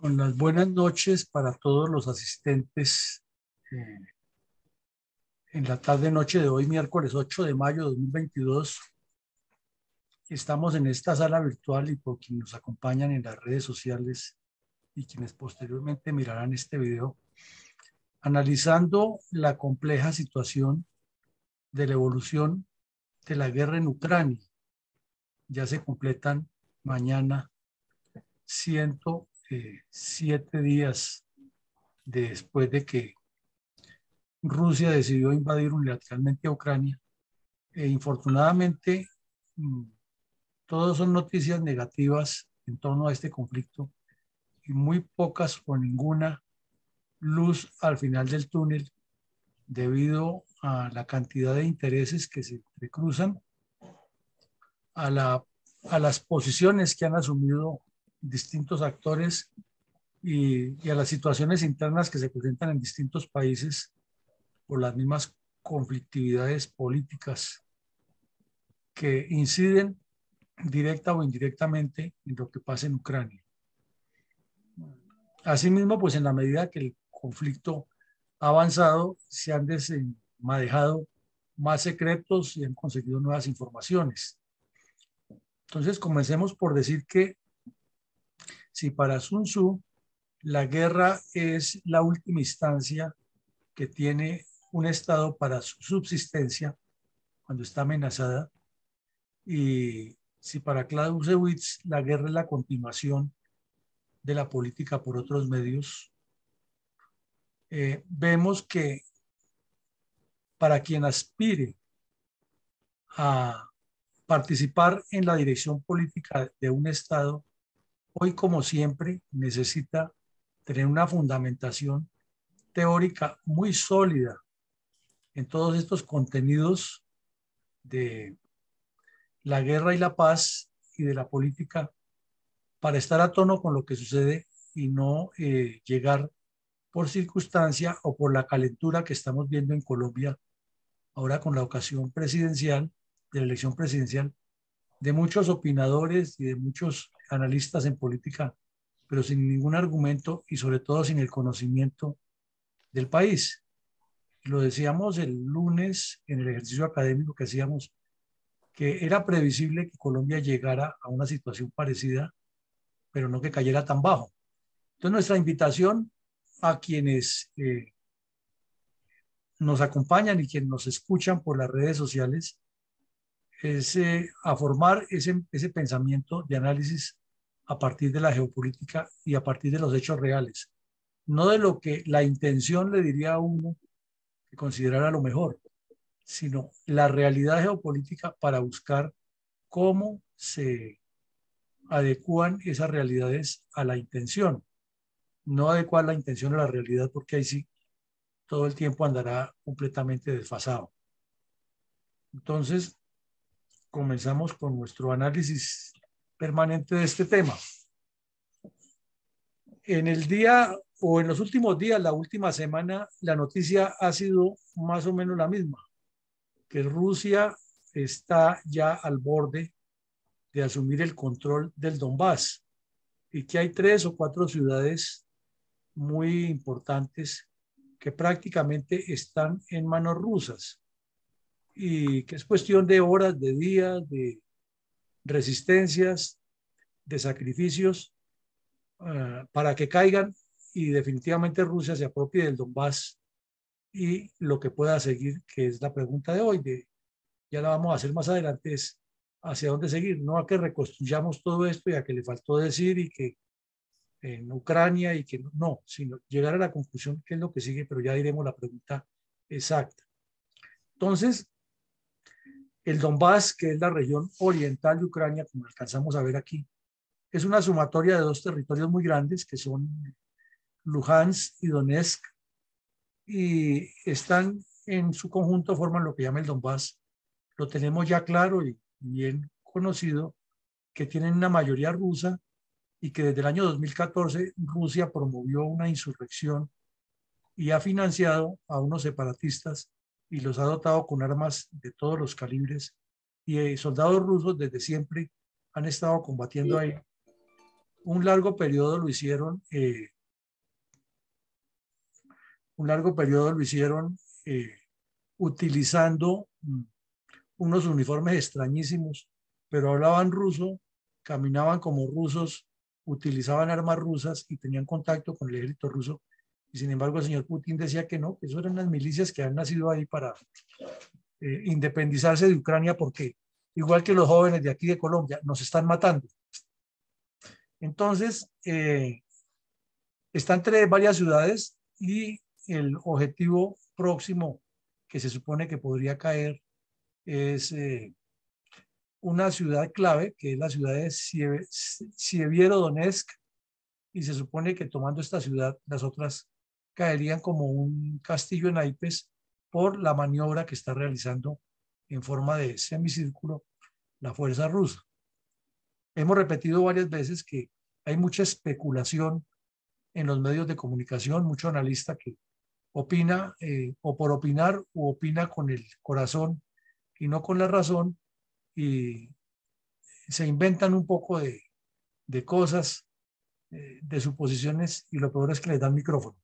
Con las buenas noches para todos los asistentes eh, en la tarde-noche de hoy, miércoles 8 de mayo de 2022. Estamos en esta sala virtual y por quienes nos acompañan en las redes sociales y quienes posteriormente mirarán este video, analizando la compleja situación de la evolución de la guerra en Ucrania. Ya se completan mañana 107 días después de que Rusia decidió invadir unilateralmente a Ucrania e infortunadamente mm, todas son noticias negativas en torno a este conflicto y muy pocas o ninguna luz al final del túnel debido a la cantidad de intereses que se cruzan, a, la, a las posiciones que han asumido distintos actores y a las situaciones internas que se presentan en distintos países por las mismas conflictividades políticas que inciden directa o indirectamente en lo que pasa en Ucrania. Asimismo, pues en la medida que el conflicto ha avanzado, se han desenmadejado más secretos y han conseguido nuevas informaciones. Entonces, comencemos por decir que si para Sun Tzu la guerra es la última instancia que tiene un Estado para su subsistencia cuando está amenazada, y si para Clausewitz la guerra es la continuación de la política por otros medios, vemos que para quien aspire a participar en la dirección política de un Estado, hoy como siempre necesita tener una fundamentación teórica muy sólida en todos estos contenidos de la guerra y la paz y de la política para estar a tono con lo que sucede y no llegar por circunstancia o por la calentura que estamos viendo en Colombia ahora con la ocasión presidencial, de la elección presidencial, de muchos opinadores y de muchos analistas en política, pero sin ningún argumento y sobre todo sin el conocimiento del país. Lo decíamos el lunes en el ejercicio académico que hacíamos, que era previsible que Colombia llegara a una situación parecida, pero no que cayera tan bajo. Entonces, nuestra invitación a quienes nos acompañan y quienes nos escuchan por las redes sociales es a formar ese pensamiento de análisis a partir de la geopolítica y a partir de los hechos reales, no de lo que la intención le diría a uno que considerara lo mejor, sino la realidad geopolítica para buscar cómo se adecúan esas realidades a la intención, no adecuar la intención a la realidad, porque ahí sí todo el tiempo andará completamente desfasado. Entonces, comenzamos con nuestro análisis permanente de este tema. En el día o en los últimos días, la última semana, la noticia ha sido más o menos la misma, que Rusia está ya al borde de asumir el control del Donbass y que hay 3 o 4 ciudades muy importantes que prácticamente están en manos rusas y que es cuestión de horas, de días, de resistencias, de sacrificios para que caigan y definitivamente Rusia se apropie del Donbass y lo que pueda seguir, que es la pregunta de hoy, ya la vamos a hacer más adelante, es hacia dónde seguir, no a que reconstruyamos todo esto y a que le faltó decir y que en Ucrania y que no, sino llegar a la conclusión qué es lo que sigue, pero ya diremos la pregunta exacta. Entonces, el Donbass, que es la región oriental de Ucrania, como alcanzamos a ver aquí, es una sumatoria de 2 territorios muy grandes que son Luhansk y Donetsk, y están en su conjunto, forman lo que llama el Donbass. Lo tenemos ya claro y bien conocido, que tienen una mayoría rusa y que desde el año 2014 Rusia promovió una insurrección y ha financiado a unos separatistas y los ha dotado con armas de todos los calibres, y soldados rusos desde siempre han estado combatiendo ahí un largo periodo lo hicieron, un largo periodo lo hicieron utilizando unos uniformes extrañísimos, pero hablaban ruso, caminaban como rusos, utilizaban armas rusas y tenían contacto con el ejército ruso. Y sin embargo, el señor Putin decía que no, que eso eran las milicias que han nacido ahí para independizarse de Ucrania, porque igual que los jóvenes de aquí de Colombia, nos están matando. Entonces, está entre varias ciudades y el objetivo próximo que se supone que podría caer es una ciudad clave, que es la ciudad de Sievierodonetsk, y se supone que tomando esta ciudad, las otras caerían como un castillo en naipes por la maniobra que está realizando en forma de semicírculo la fuerza rusa. Hemos repetido varias veces que hay mucha especulación en los medios de comunicación, mucho analista que opina o por opinar o opina con el corazón y no con la razón, y se inventan un poco de cosas, de suposiciones, y lo peor es que les dan micrófono.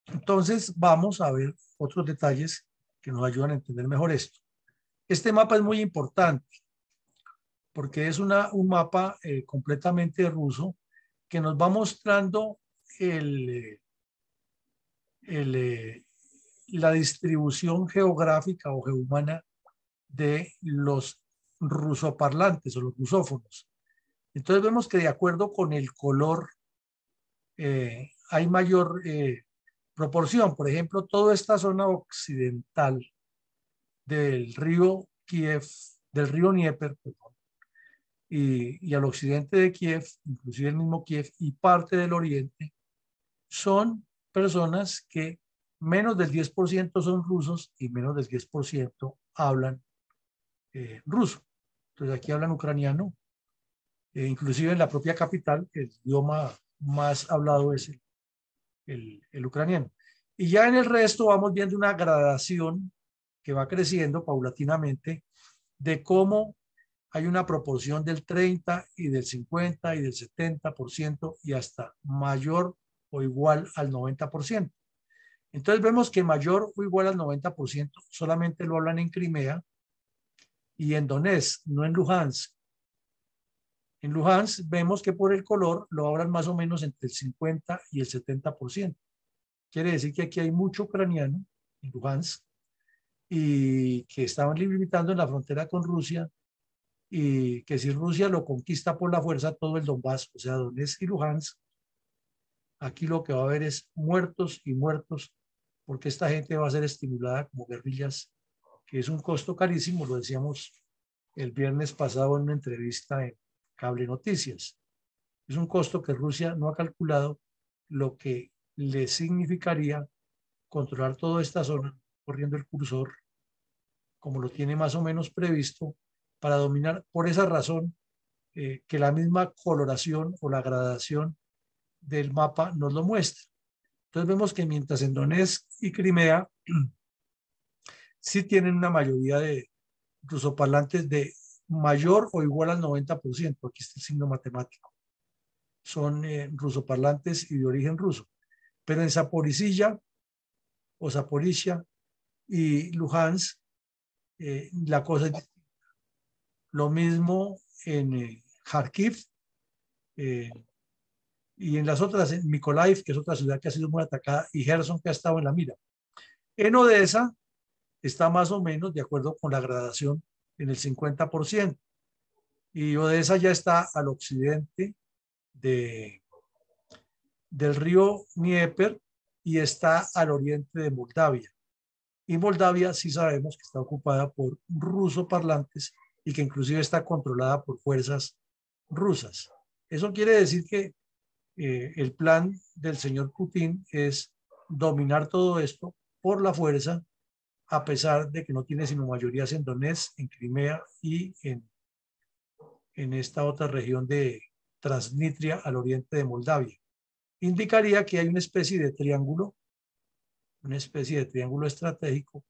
Entonces vamos a ver otros detalles que nos ayudan a entender mejor esto. Este mapa es muy importante porque es un mapa completamente ruso que nos va mostrando el, la distribución geográfica o geohumana de los rusoparlantes o los rusófonos. Entonces vemos que de acuerdo con el color hay mayor proporción. Por ejemplo, toda esta zona occidental del río Kiev, del río Dnieper, perdón, y al occidente de Kiev, inclusive el mismo Kiev y parte del oriente, son personas que menos del 10% son rusos y menos del 10% hablan ruso. Entonces aquí hablan ucraniano, inclusive en la propia capital el idioma más hablado es el ucraniano. Y ya en el resto vamos viendo una gradación que va creciendo paulatinamente de cómo hay una proporción del 30 y del 50 y del 70% y hasta mayor o igual al 90%. Entonces vemos que mayor o igual al 90% solamente lo hablan en Crimea y en Donetsk, no en Luhansk. En Luhansk vemos que por el color lo hablan más o menos entre el 50 y el 70%. Quiere decir que aquí hay mucho ucraniano en Luhansk y que estaban limitando en la frontera con Rusia, y que si Rusia lo conquista por la fuerza todo el Donbass, o sea, Donetsk y Luhansk, aquí lo que va a haber es muertos y muertos, porque esta gente va a ser estimulada como guerrillas, que es un costo carísimo, lo decíamos el viernes pasado en una entrevista en Cable Noticias. Es un costo que Rusia no ha calculado lo que le significaría controlar toda esta zona, corriendo el cursor, como lo tiene más o menos previsto, para dominar. Por esa razón, que la misma coloración o la gradación del mapa nos lo muestra. Entonces vemos que mientras en Donetsk y Crimea sí tienen una mayoría de rusoparlantes de mayor o igual al 90%, aquí está el signo matemático, son rusoparlantes y de origen ruso. Pero en Zaporizhia o Zaporizhia y Luhansk, la cosa es lo mismo en Kharkiv eh, y en las otras, en Mykolaiv, que es otra ciudad que ha sido muy atacada, y Gerson, que ha estado en la mira. En Odessa está más o menos de acuerdo con la gradación en el 50%, y Odessa ya está al occidente del río Dnieper y está al oriente de Moldavia. Y Moldavia sí sabemos que está ocupada por rusoparlantes y que inclusive está controlada por fuerzas rusas. Eso quiere decir que el plan del señor Putin es dominar todo esto por la fuerza, a pesar de que no tiene sino mayorías en Donetsk, en Crimea y en esta otra región de Transnistria al oriente de Moldavia. Indicaría que hay una especie de triángulo estratégico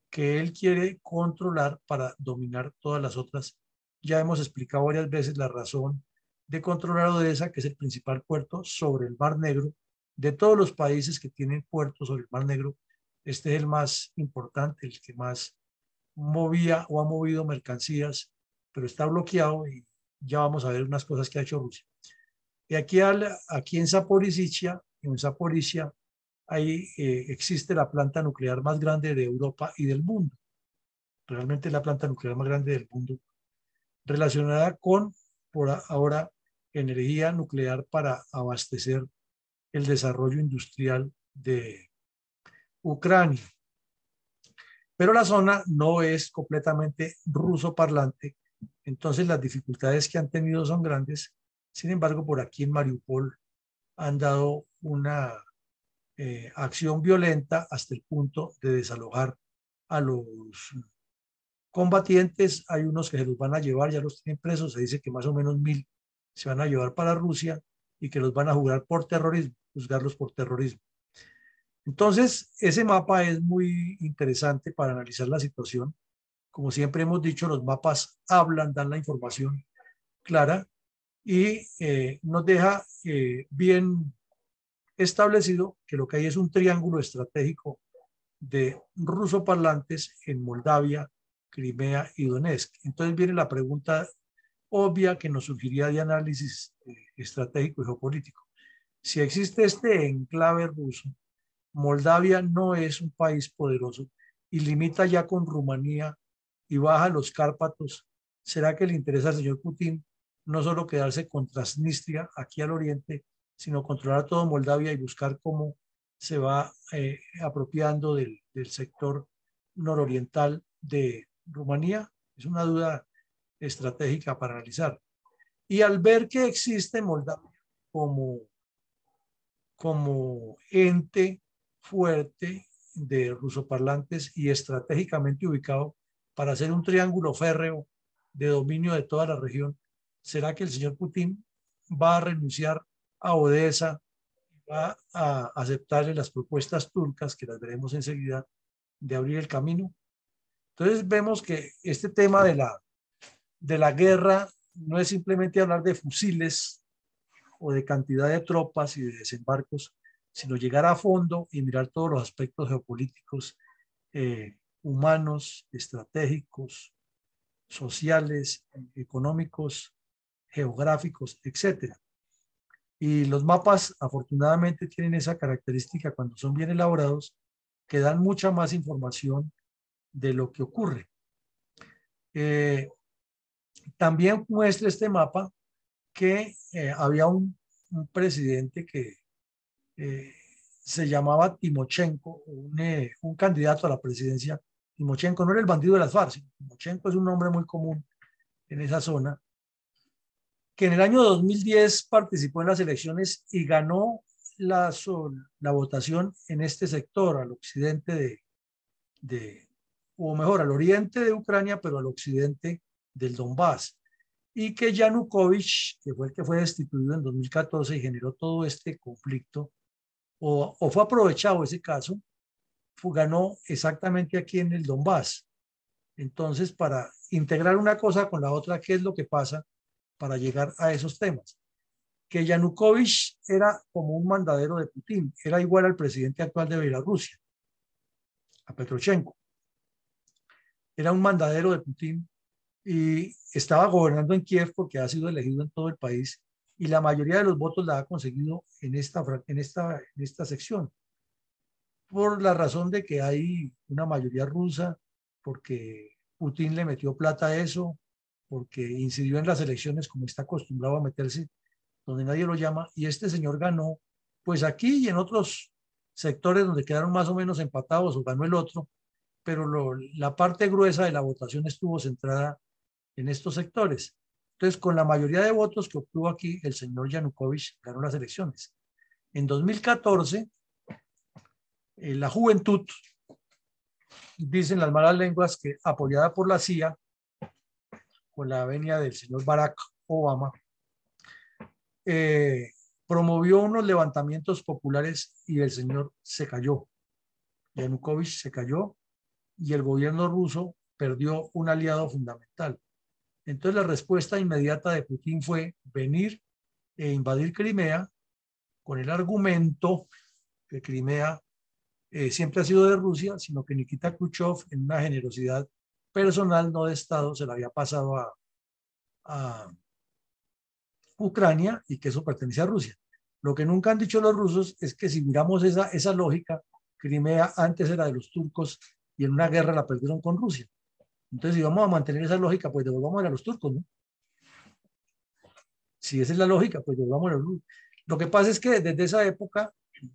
que él quiere controlar para dominar todas las otras. Ya hemos explicado varias veces la razón de controlar Odesa, que es el principal puerto sobre el Mar Negro. De todos los países que tienen puertos sobre el Mar Negro, este es el más importante, el que más movía o ha movido mercancías, pero está bloqueado y ya vamos a ver unas cosas que ha hecho Rusia. Y aquí en Zaporizhia, ahí existe la planta nuclear más grande de Europa y del mundo. Realmente es la planta nuclear más grande del mundo, relacionada con, por ahora, energía nuclear para abastecer el desarrollo industrial de Ucrania. Pero la zona no es completamente ruso parlante, entonces las dificultades que han tenido son grandes. Sin embargo, por aquí en Mariupol han dado una acción violenta hasta el punto de desalojar a los combatientes. Hay unos que se los van a llevar, ya los tienen presos, se dice que más o menos 1000 se van a llevar para Rusia y que los van a juzgarlos por terrorismo. Entonces, ese mapa es muy interesante para analizar la situación. Como siempre hemos dicho, los mapas hablan, dan la información clara y nos deja bien establecido que lo que hay es un triángulo estratégico de rusoparlantes en Moldavia, Crimea y Donetsk. Entonces viene la pregunta obvia que nos surgiría de análisis estratégico y geopolítico. Si existe este enclave ruso, Moldavia no es un país poderoso y limita ya con Rumanía y baja los Cárpatos. ¿Será que le interesa al señor Putin no solo quedarse con Transnistria aquí al oriente, sino controlar todo Moldavia y buscar cómo se va apropiando del sector nororiental de Rumanía? Es una duda estratégica para analizar. Y al ver que existe Moldavia como, como ente fuerte de rusoparlantes y estratégicamente ubicado para hacer un triángulo férreo de dominio de toda la región, ¿será que el señor Putin va a renunciar a Odesa, va a aceptarle las propuestas turcas, que las veremos enseguida, de abrir el camino? Entonces vemos que este tema de la guerra no es simplemente hablar de fusiles o de cantidad de tropas y de desembarcos, sino llegar a fondo y mirar todos los aspectos geopolíticos, humanos, estratégicos, sociales, económicos, geográficos, etcétera. Y los mapas afortunadamente tienen esa característica cuando son bien elaborados, que dan mucha más información de lo que ocurre. También muestra este mapa que había un presidente que eh, se llamaba Timochenko, un candidato a la presidencia. Timochenko no era el bandido de las FARC, Timochenko es un nombre muy común en esa zona, que en el año 2010 participó en las elecciones y ganó la votación en este sector, al occidente o mejor, al oriente de Ucrania, pero al occidente del Donbass. Y que Yanukovych, que fue el que fue destituido en 2014 y generó todo este conflicto, o fue aprovechado ese caso, ganó exactamente aquí en el Donbass. Entonces, para integrar una cosa con la otra, ¿qué es lo que pasa para llegar a esos temas? Que Yanukovych era como un mandadero de Putin, era igual al presidente actual de Bielorrusia, a Petrochenko. Era un mandadero de Putin y estaba gobernando en Kiev porque ha sido elegido en todo el país y la mayoría de los votos la ha conseguido en esta sección, por la razón de que hay una mayoría rusa, porque Putin le metió plata a eso, porque incidió en las elecciones como está acostumbrado a meterse donde nadie lo llama, y este señor ganó, pues aquí y en otros sectores donde quedaron más o menos empatados o ganó el otro, pero la parte gruesa de la votación estuvo centrada en estos sectores. Entonces, con la mayoría de votos que obtuvo aquí, el señor Yanukovych ganó las elecciones. En 2014, la juventud, dicen las malas lenguas, que apoyada por la CIA, con la venia del señor Barack Obama, eh, promovió unos levantamientos populares y el señor se cayó. Yanukovych se cayó y el gobierno ruso perdió un aliado fundamental. Entonces la respuesta inmediata de Putin fue venir e invadir Crimea con el argumento que Crimea siempre ha sido de Rusia, sino que Nikita Khrushchev, en una generosidad personal, no de Estado, se la había pasado a Ucrania y que eso pertenece a Rusia. Lo que nunca han dicho los rusos es que si miramos esa lógica, Crimea antes era de los turcos y en una guerra la perdieron con Rusia. Entonces, si vamos a mantener esa lógica, pues devolvamos a los turcos, ¿no? Si esa es la lógica, pues devolvamos a los rusos. Lo que pasa es que desde esa época,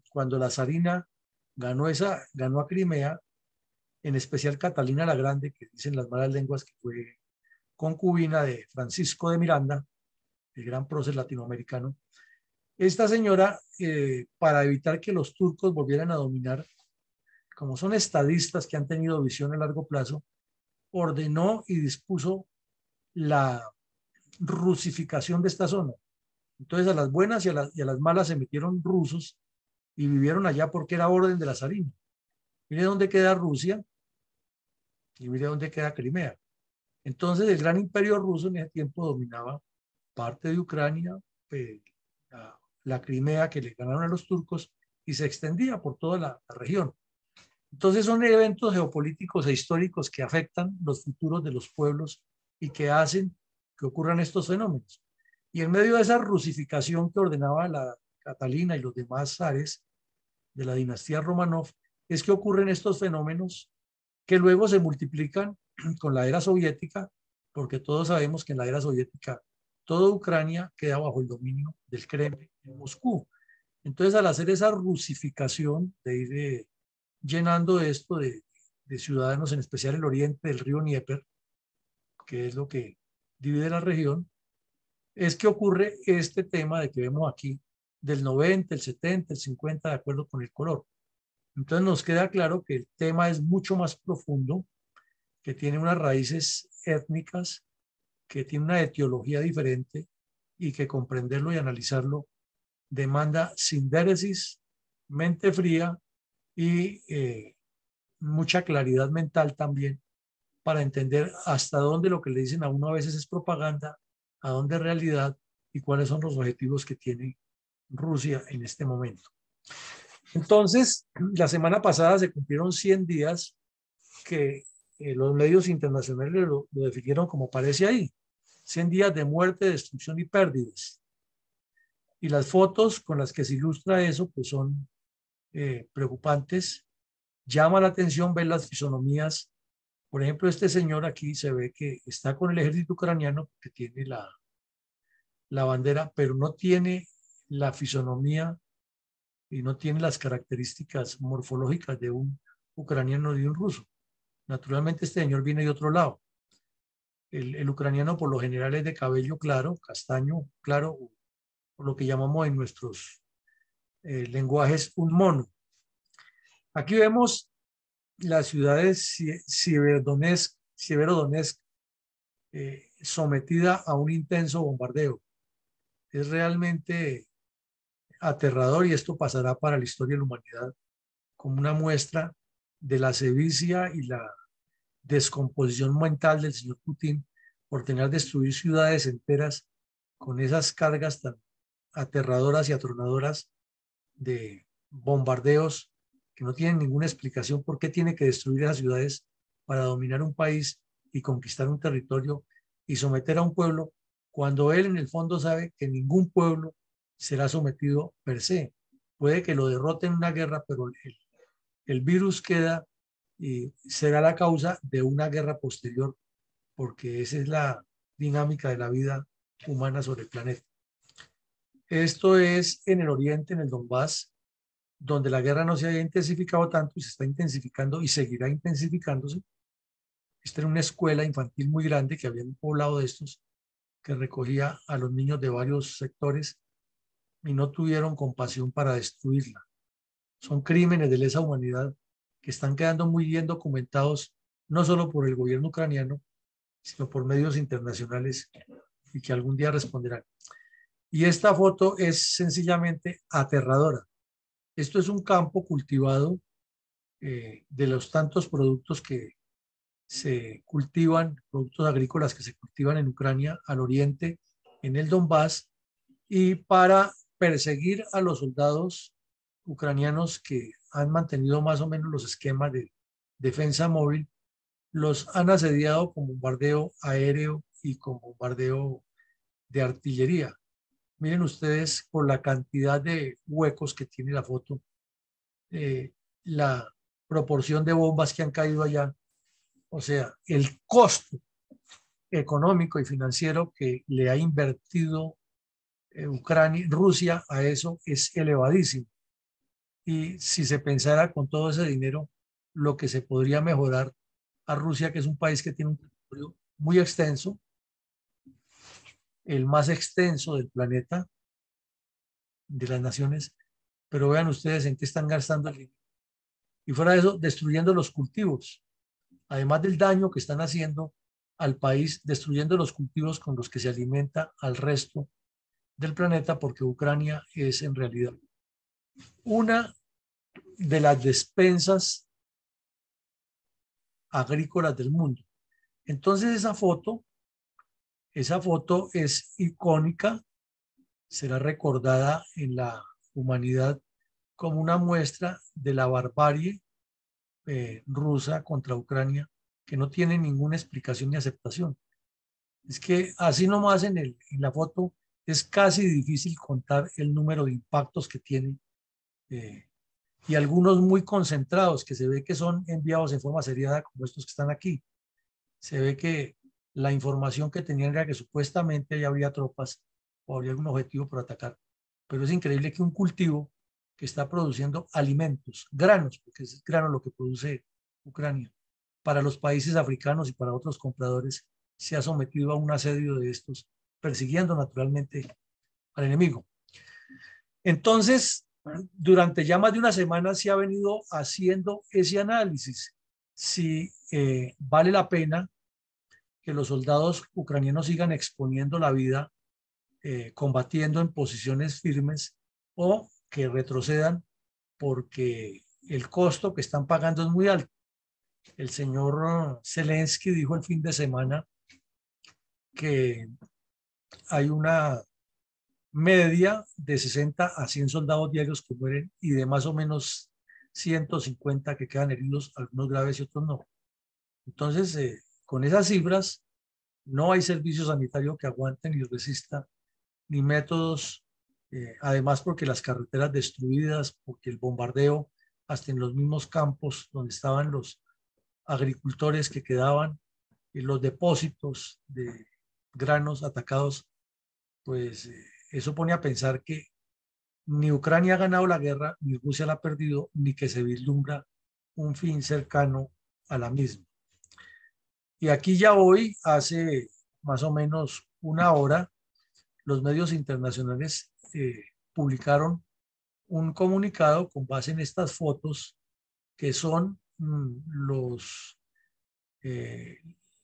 cuando la zarina ganó a Crimea, en especial Catalina la Grande, que dicen las malas lenguas que fue concubina de Francisco de Miranda, el gran prócer latinoamericano. Esta señora, para evitar que los turcos volvieran a dominar, como son estadistas que han tenido visión a largo plazo, ordenó y dispuso la rusificación de esta zona. Entonces a las buenas y a las malas se metieron rusos y vivieron allá porque era orden de la zarina. Mire dónde queda Rusia y mire dónde queda Crimea. Entonces el gran imperio ruso en ese tiempo dominaba parte de Ucrania, la Crimea que le ganaron a los turcos y se extendía por toda la región. Entonces son eventos geopolíticos e históricos que afectan los futuros de los pueblos y que hacen que ocurran estos fenómenos. Y en medio de esa rusificación que ordenaba la Catalina y los demás zares de la dinastía Romanov, es que ocurren estos fenómenos que luego se multiplican con la era soviética, porque todos sabemos que en la era soviética toda Ucrania queda bajo el dominio del Kremlin en Moscú. Entonces, al hacer esa rusificación, de ir llenando esto de ciudadanos, en especial el oriente del río Dnieper, que es lo que divide la región, es que ocurre este tema de que vemos aquí, del 90, el 70, el 50, de acuerdo con el color. Entonces nos queda claro que el tema es mucho más profundo, que tiene unas raíces étnicas, que tiene una etiología diferente y que comprenderlo y analizarlo demanda sindéresis, mente fría y mucha claridad mental también para entender hasta dónde lo que le dicen a uno a veces es propaganda, a dónde es realidad y cuáles son los objetivos que tiene Rusia en este momento. Entonces, la semana pasada se cumplieron 100 días que los medios internacionales lo definieron como aparece ahí. 100 días de muerte, destrucción y pérdidas. Y las fotos con las que se ilustra eso pues son preocupantes. Llama la atención ver las fisonomías. Por ejemplo, este señor aquí se ve que está con el ejército ucraniano que tiene la bandera, pero no tiene la fisonomía y no tiene las características morfológicas de un ucraniano y de un ruso. Naturalmente este señor viene de otro lado. El ucraniano por lo general es de cabello claro, castaño claro, o lo que llamamos en nuestros lenguajes un mono. Aquí vemos la ciudad de Severodonetsk, sometida a un intenso bombardeo. Es realmente aterrador y esto pasará para la historia de la humanidad como una muestra de la sevicia y la descomposición mental del señor Putin por tener destruir ciudades enteras con esas cargas tan aterradoras y atronadoras de bombardeos que no tienen ninguna explicación por qué tiene que destruir esas ciudades para dominar un país y conquistar un territorio y someter a un pueblo cuando él en el fondo sabe que ningún pueblo será sometido per se. Puede que lo derrote en una guerra, pero el virus queda y será la causa de una guerra posterior, porque esa es la dinámica de la vida humana sobre el planeta. Esto es en el oriente, en el Donbass, donde la guerra no se haya intensificado tanto y se está intensificando y seguirá intensificándose. Esta era una escuela infantil muy grande que había un poblado de estos que recogía a los niños de varios sectores y no tuvieron compasión para destruirla. Son crímenes de lesa humanidad que están quedando muy bien documentados, no solo por el gobierno ucraniano, sino por medios internacionales y que algún día responderán. Y esta foto es sencillamente aterradora. Esto es un campo cultivado de los tantos productos que se cultivan, productos agrícolas que se cultivan en Ucrania, al oriente, en el Donbass, y para perseguir a los soldados ucranianos que han mantenido más o menos los esquemas de defensa móvil, los han asediado con bombardeo aéreo y con bombardeo de artillería. Miren ustedes por la cantidad de huecos que tiene la foto, la proporción de bombas que han caído allá, o sea, el costo económico y financiero que le ha invertido Ucrania, Rusia a eso es elevadísimo. Y si se pensara con todo ese dinero, lo que se podría mejorar a Rusia, que es un país que tiene un territorio muy extenso, el más extenso del planeta, de las naciones, pero vean ustedes en qué están gastando el dinero. Y fuera de eso, destruyendo los cultivos, además del daño que están haciendo al país, destruyendo los cultivos con los que se alimenta al resto del planeta, porque Ucrania es en realidad una de las despensas agrícolas del mundo. Entonces esa foto es icónica, será recordada en la humanidad como una muestra de la barbarie rusa contra Ucrania, que no tiene ninguna explicación ni aceptación. Es que así nomás en la foto es casi difícil contar el número de impactos que tiene, eh, y algunos muy concentrados que se ve que son enviados en forma seriada como estos que están aquí. Se ve que la información que tenían era que supuestamente ya había tropas o habría algún objetivo por atacar. Pero es increíble que un cultivo que está produciendo alimentos, granos, porque es grano lo que produce Ucrania, para los países africanos y para otros compradores, se ha sometido a un asedio de estos, persiguiendo naturalmente al enemigo. Entonces, durante ya más de una semana se ha venido haciendo ese análisis, si vale la pena que los soldados ucranianos sigan exponiendo la vida, combatiendo en posiciones firmes, o que retrocedan porque el costo que están pagando es muy alto. El señor Zelensky dijo el fin de semana que hay una media de 60 a 100 soldados diarios que mueren y de más o menos 150 que quedan heridos, algunos graves y otros no. Entonces, con esas cifras, no hay servicio sanitario que aguante ni resista, ni métodos, además porque las carreteras destruidas, porque el bombardeo, hasta en los mismos campos donde estaban los agricultores que quedaban, y los depósitos de granos atacados, pues eso pone a pensar que ni Ucrania ha ganado la guerra, ni Rusia la ha perdido, ni que se vislumbra un fin cercano a la misma. Y aquí ya hoy, hace más o menos una hora, los medios internacionales publicaron un comunicado con base en estas fotos que son eh,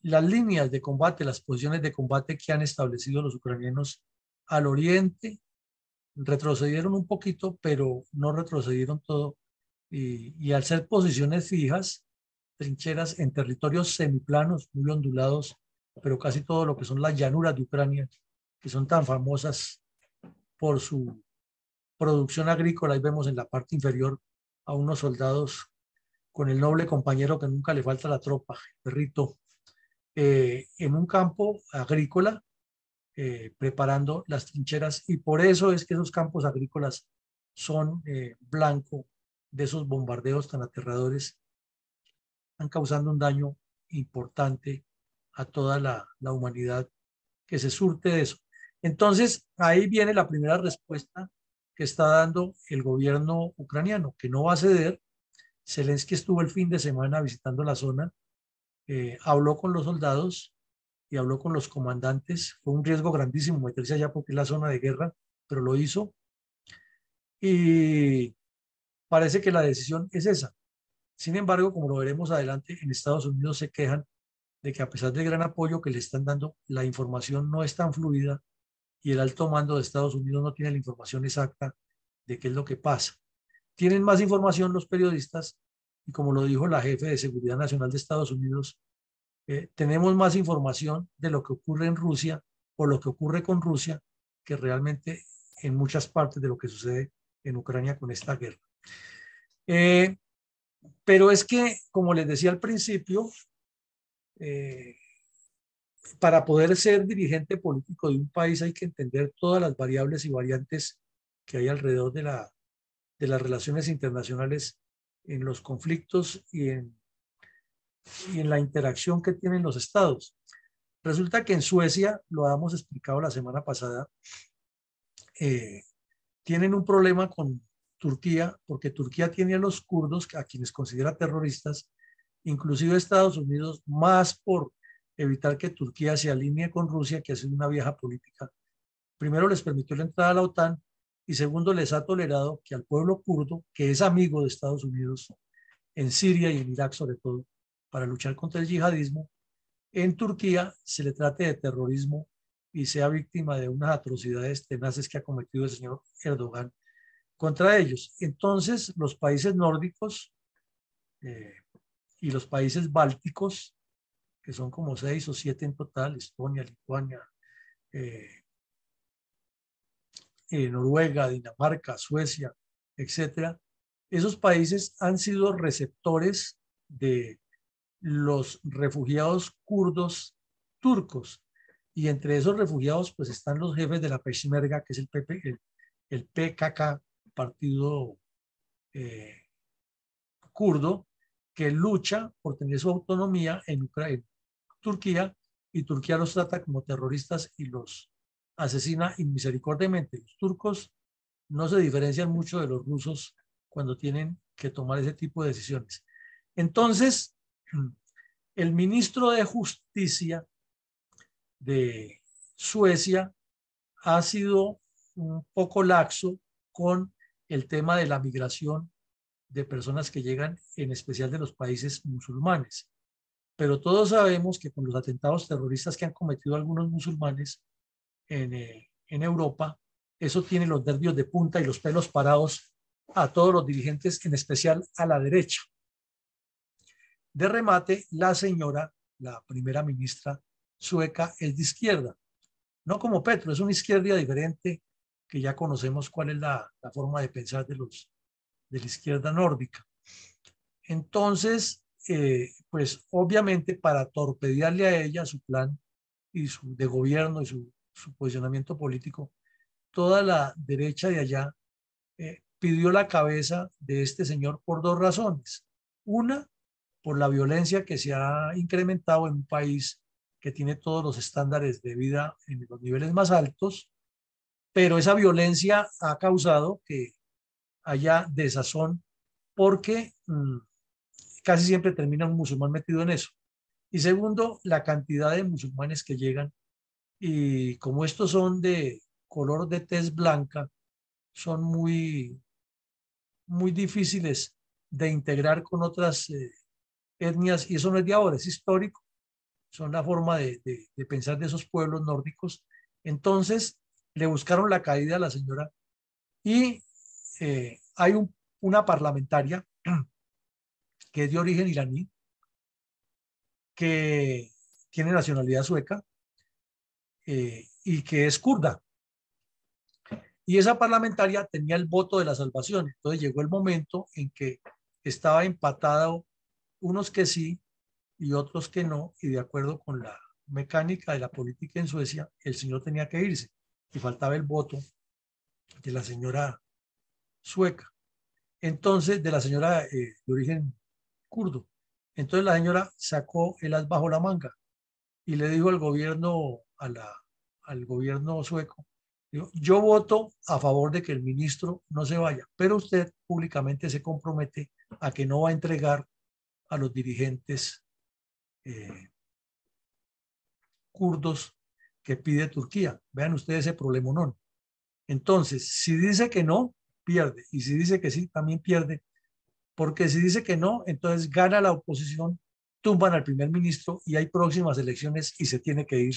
las líneas de combate, las posiciones de combate que han establecido los ucranianos al oriente. Retrocedieron un poquito, pero no retrocedieron todo. Y al ser posiciones fijas, trincheras en territorios semiplanos, muy ondulados, pero casi todo lo que son las llanuras de Ucrania, que son tan famosas por su producción agrícola. Ahí vemos en la parte inferior a unos soldados con el noble compañero que nunca le falta la tropa, el perrito, en un campo agrícola, preparando las trincheras, y por eso es que esos campos agrícolas son blanco de esos bombardeos tan aterradores, están causando un daño importante a toda la humanidad que se surte de eso. Entonces, ahí viene la primera respuesta que está dando el gobierno ucraniano, que no va a ceder. Zelensky estuvo el fin de semana visitando la zona, habló con los soldados y habló con los comandantes. Fue un riesgo grandísimo meterse allá porque es la zona de guerra, pero lo hizo. Y parece que la decisión es esa. Sin embargo, como lo veremos adelante, en Estados Unidos se quejan de que a pesar del gran apoyo que le están dando, la información no es tan fluida y el alto mando de Estados Unidos no tiene la información exacta de qué es lo que pasa. Tienen más información los periodistas y, como lo dijo la jefe de Seguridad Nacional de Estados Unidos, tenemos más información de lo que ocurre en Rusia o lo que ocurre con Rusia que realmente en muchas partes de lo que sucede en Ucrania con esta guerra. Pero es que, como les decía al principio, eh, para poder ser dirigente político de un país hay que entender todas las variables y variantes que hay alrededor de las relaciones internacionales en los conflictos y en la interacción que tienen los estados. Resulta que en Suecia, lo habíamos explicado la semana pasada, eh, tienen un problema con Turquía, porque Turquía tiene a los kurdos, a quienes considera terroristas, inclusive Estados Unidos, más por evitar que Turquía se alinee con Rusia, que ha sido una vieja política. Primero les permitió la entrada a la OTAN y segundo les ha tolerado que al pueblo kurdo, que es amigo de Estados Unidos en Siria y en Irak sobre todo, para luchar contra el yihadismo, en Turquía se le trate de terrorismo y sea víctima de unas atrocidades tenaces que ha cometido el señor Erdogan contra ellos. Entonces, los países nórdicos eh, y los países bálticos, que son como 6 o 7 en total, Estonia, Lituania, eh, Noruega, Dinamarca, Suecia, etcétera, esos países han sido receptores de los refugiados kurdos turcos. Y entre esos refugiados, pues están los jefes de la Peshmerga, que es el PKK, partido eh, kurdo, que lucha por tener su autonomía en Ucrania, Turquía, y Turquía los trata como terroristas y los asesina inmisericordiamente. Los turcos no se diferencian mucho de los rusos cuando tienen que tomar ese tipo de decisiones. Entonces, el ministro de Justicia de Suecia ha sido un poco laxo con el tema de la migración de personas que llegan, en especial de los países musulmanes. Pero todos sabemos que con los atentados terroristas que han cometido algunos musulmanes en Europa, eso tiene los nervios de punta y los pelos parados a todos los dirigentes, en especial a la derecha. De remate, la señora, la primera ministra sueca, es de izquierda. No como Petro, es una izquierda diferente que ya conocemos cuál es la forma de pensar de la izquierda nórdica. Entonces, pues obviamente para torpedearle a ella su plan y de gobierno y su posicionamiento político, toda la derecha de allá pidió la cabeza de este señor por dos razones. Una, por la violencia que se ha incrementado en un país que tiene todos los estándares de vida en los niveles más altos, pero esa violencia ha causado que haya desazón porque casi siempre termina un musulmán metido en eso. Y segundo, la cantidad de musulmanes que llegan y como estos son de color de tez blanca, son muy difíciles de integrar con otras etnias y eso no es de ahora, es histórico, son la forma de pensar de esos pueblos nórdicos. Entonces le buscaron la caída a la señora y hay una parlamentaria que es de origen iraní, que tiene nacionalidad sueca y que es kurda. Y esa parlamentaria tenía el voto de la salvación. Entonces llegó el momento en que estaba empatado unos que sí y otros que no, y de acuerdo con la mecánica de la política en Suecia, el señor tenía que irse y faltaba el voto de la señora sueca. Entonces, de la señora de origen kurdo. Entonces la señora sacó el as bajo la manga y le dijo al gobierno, al gobierno sueco, dijo, yo voto a favor de que el ministro no se vaya, pero usted públicamente se compromete a que no va a entregar a los dirigentes eh, kurdos que pide Turquía. Vean ustedes ese problema, no. Entonces, si dice que no, pierde. Y si dice que sí, también pierde. Porque si dice que no, entonces gana la oposición, tumban al primer ministro y hay próximas elecciones y se tiene que ir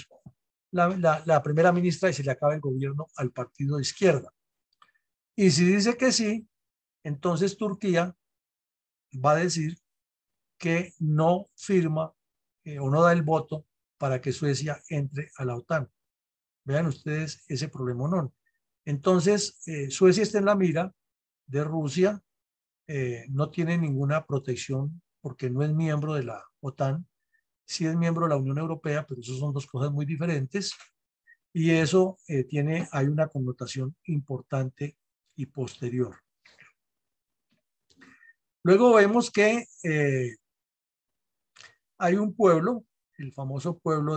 la primera ministra y se le acaba el gobierno al partido de izquierda. Y si dice que sí, entonces Turquía va a decir que no firma o no da el voto para que Suecia entre a la OTAN. Vean ustedes ese problema, ¿no? Entonces, Suecia está en la mira de Rusia, no tiene ninguna protección porque no es miembro de la OTAN, sí es miembro de la Unión Europea, pero eso son dos cosas muy diferentes y eso hay una connotación importante y posterior. Luego vemos que hay un pueblo, el famoso pueblo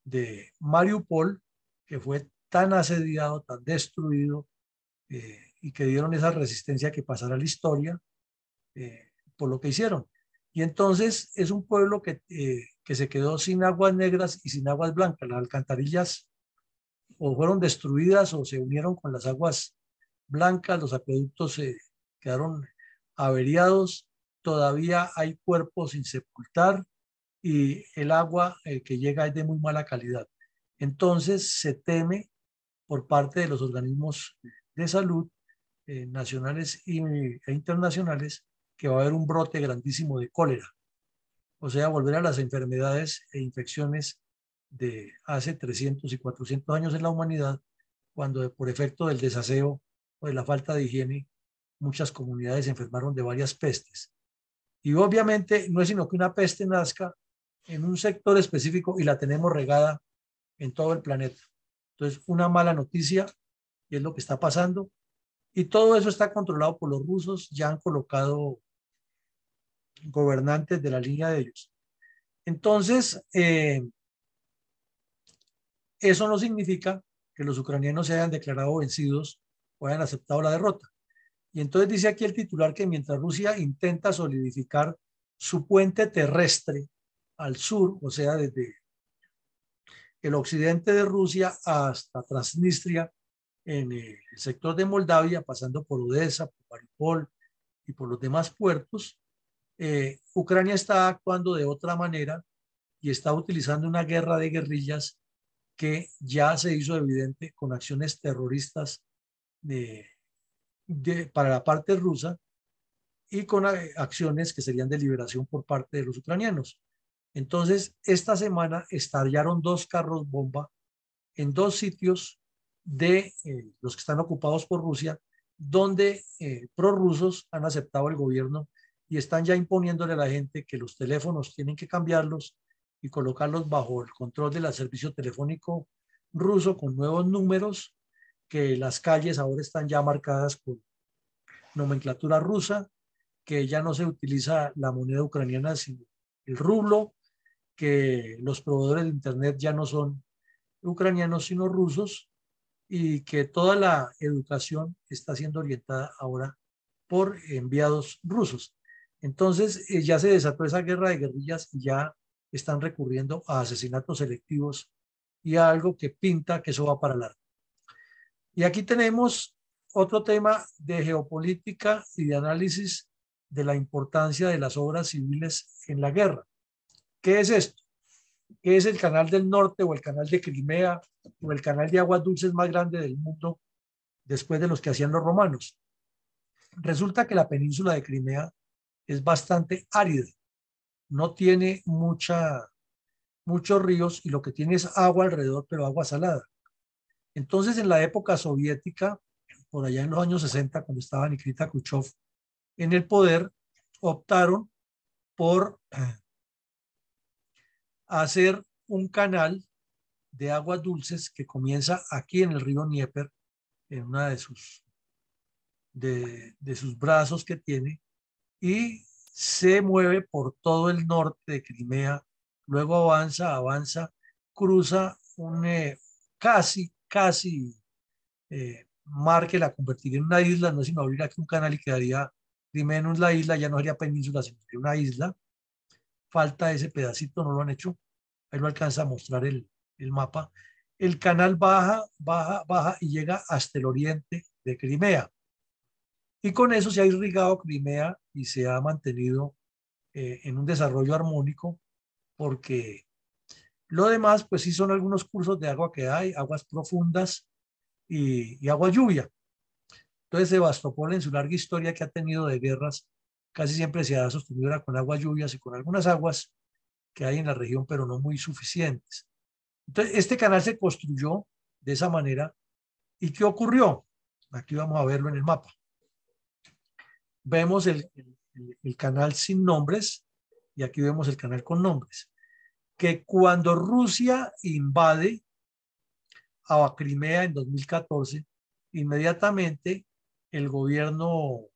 de Mariupol, que fue tan asediado, tan destruido, y que dieron esa resistencia que pasará a la historia por lo que hicieron. Y entonces es un pueblo que se quedó sin aguas negras y sin aguas blancas. Las alcantarillas o fueron destruidas o se unieron con las aguas blancas, los acueductos quedaron averiados, todavía hay cuerpos sin sepultar y el agua que llega es de muy mala calidad. Entonces se teme por parte de los organismos de salud nacionales e internacionales que va a haber un brote grandísimo de cólera. O sea, volver a las enfermedades e infecciones de hace 300 y 400 años en la humanidad, cuando por efecto del desaseo o de la falta de higiene, muchas comunidades se enfermaron de varias pestes. Y obviamente no es sino que una peste nazca en un sector específico y la tenemos regada en todo el planeta. Entonces, una mala noticia, y es lo que está pasando, y todo eso está controlado por los rusos, ya han colocado gobernantes de la línea de ellos. Entonces, eso no significa que los ucranianos se hayan declarado vencidos o hayan aceptado la derrota. Y entonces dice aquí el titular que mientras Rusia intenta solidificar su puente terrestre al sur, o sea, desde el occidente de Rusia hasta Transnistria, en el sector de Moldavia, pasando por Odessa, por Mariupol y por los demás puertos, Ucrania está actuando de otra manera y está utilizando una guerra de guerrillas que ya se hizo evidente con acciones terroristas para la parte rusa y con acciones que serían de liberación por parte de los ucranianos. Entonces, esta semana estallaron dos carros bomba en dos sitios de los que están ocupados por Rusia, donde prorrusos han aceptado el gobierno y están ya imponiéndole a la gente que los teléfonos tienen que cambiarlos y colocarlos bajo el control del servicio telefónico ruso con nuevos números, que las calles ahora están ya marcadas con nomenclatura rusa, que ya no se utiliza la moneda ucraniana sino el rublo, que los proveedores de internet ya no son ucranianos sino rusos y que toda la educación está siendo orientada ahora por enviados rusos. Entonces ya se desató esa guerra de guerrillas y ya están recurriendo a asesinatos selectivos y a algo que pinta que eso va para largo. Y aquí tenemos otro tema de geopolítica y de análisis de la importancia de las obras civiles en la guerra. ¿Qué es esto? ¿Qué es el canal del norte o el canal de Crimea o el canal de aguas dulces más grande del mundo después de los que hacían los romanos? Resulta que la península de Crimea es bastante árida, no tiene muchos ríos y lo que tiene es agua alrededor, pero agua salada. Entonces, en la época soviética, por allá en los años 60, cuando estaba Nikita Khrushchev en el poder, optaron por hacer un canal de aguas dulces que comienza aquí en el río Dnieper, en una de sus brazos que tiene, y se mueve por todo el norte de Crimea, luego avanza, cruza un casi mar que la convertiría en una isla, no es sino abrir aquí un canal y quedaría Crimea en una isla, ya no sería península, sino sería una isla. Falta ese pedacito, no lo han hecho, ahí lo alcanza a mostrar el mapa. El canal baja y llega hasta el oriente de Crimea. Y con eso se ha irrigado Crimea y se ha mantenido en un desarrollo armónico, porque lo demás, pues sí son algunos cursos de agua que hay, aguas profundas y agua lluvia. Entonces, Sebastopol, en su larga historia que ha tenido de guerras, casi siempre se ha sostenido con aguas lluvias y con algunas aguas que hay en la región, pero no muy suficientes. Entonces, este canal se construyó de esa manera. ¿Y qué ocurrió? Aquí vamos a verlo en el mapa. Vemos el canal sin nombres y aquí vemos el canal con nombres. Que cuando Rusia invade a Crimea en 2014, inmediatamente el gobierno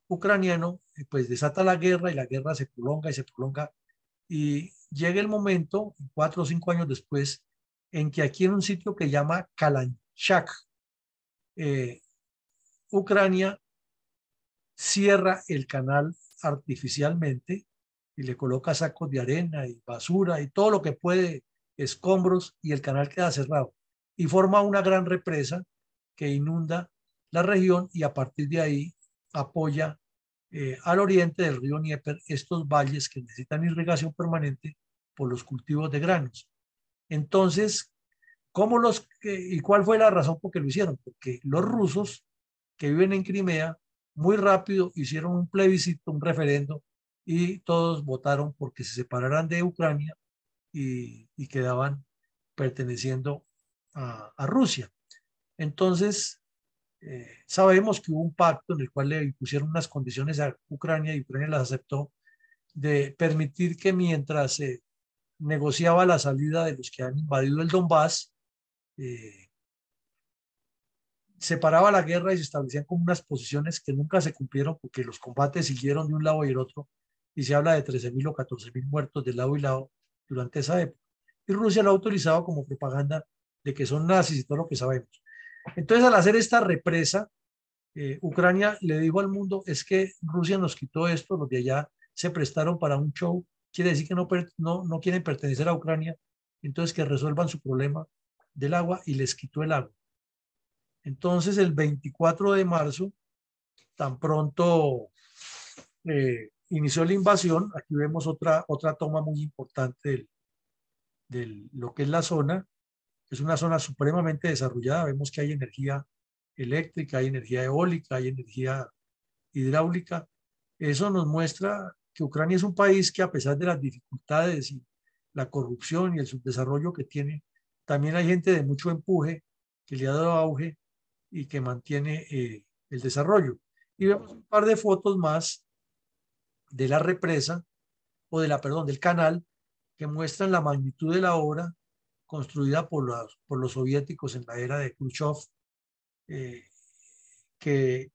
ucraniano pues desata la guerra y la guerra se prolonga y se prolonga y llega el momento, 4 o 5 años después, en que aquí en un sitio que llama Kalanchak, eh, Ucrania cierra el canal artificialmente y le coloca sacos de arena y basura y todo lo que puede, escombros, y el canal queda cerrado y forma una gran represa que inunda la región y a partir de ahí apoya al oriente del río Dnieper estos valles que necesitan irrigación permanente por los cultivos de granos. Entonces, ¿y cuál fue la razón por que lo hicieron? Porque los rusos que viven en Crimea muy rápido hicieron un plebiscito, un referendo, y todos votaron porque se separaran de Ucrania y quedaban perteneciendo a Rusia. Entonces, sabemos que hubo un pacto en el cual le impusieron unas condiciones a Ucrania y Ucrania las aceptó, de permitir que mientras se negociaba la salida de los que han invadido el Donbass, eh, se paraba la guerra y se establecían como unas posiciones que nunca se cumplieron porque los combates siguieron de un lado y el otro y se habla de 13.000 o 14.000 muertos de lado y lado durante esa época. Y Rusia lo ha utilizado como propaganda de que son nazis y todo lo que sabemos. Entonces, al hacer esta represa, Ucrania le dijo al mundo, es que Rusia nos quitó esto, los de allá se prestaron para un show, quiere decir que no quieren pertenecer a Ucrania, entonces que resuelvan su problema del agua y les quitó el agua. Entonces, el 24 de marzo, tan pronto inició la invasión, aquí vemos otra toma muy importante de lo que es la zona. Es una zona supremamente desarrollada. Vemos que hay energía eléctrica, hay energía eólica, hay energía hidráulica. Eso nos muestra que Ucrania es un país que, a pesar de las dificultades y la corrupción y el subdesarrollo que tiene, también hay gente de mucho empuje que le ha dado auge y que mantiene el desarrollo. Y vemos un par de fotos más de la represa perdón, del canal, que muestran la magnitud de la obra construida por los soviéticos en la era de Khrushchev, eh, que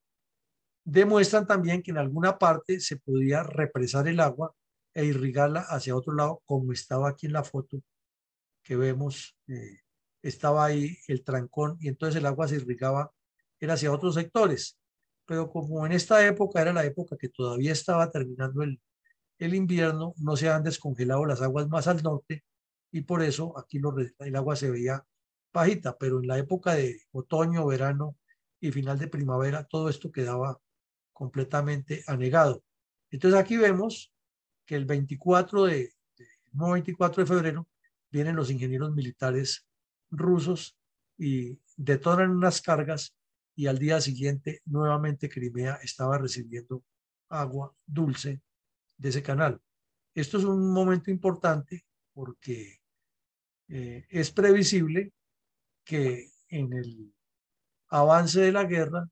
demuestran también que en alguna parte se podía represar el agua e irrigarla hacia otro lado, como estaba aquí en la foto que vemos. Estaba ahí el trancón y entonces el agua se irrigaba, era hacia otros sectores. Pero como en esta época era la época que todavía estaba terminando el invierno, no se han descongelado las aguas más al norte y por eso aquí el agua se veía bajita, pero en la época de otoño, verano y final de primavera, todo esto quedaba completamente anegado. Entonces aquí vemos que el 24 de febrero vienen los ingenieros militares rusos y detonan unas cargas y al día siguiente nuevamente Crimea estaba recibiendo agua dulce de ese canal. Esto es un momento importante porque es previsible que en el avance de la guerra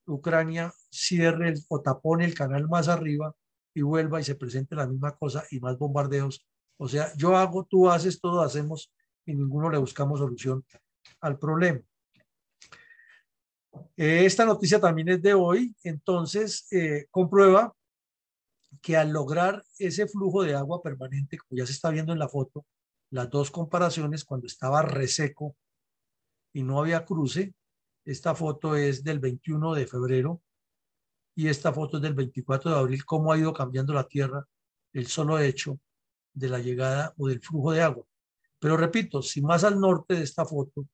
Ucrania cierre o tapone el canal más arriba y vuelva y se presente la misma cosa y más bombardeos. O sea, yo hago, tú haces, todos hacemos y ninguno le buscamos solución al problema. Esta noticia también es de hoy, entonces comprueba que al lograr ese flujo de agua permanente, como ya se está viendo en la foto, las dos comparaciones cuando estaba reseco y no había cruce, esta foto es del 21 de febrero y esta foto es del 24 de abril, cómo ha ido cambiando la tierra el solo hecho de la llegada o del flujo de agua. Pero repito, si más al norte de esta foto,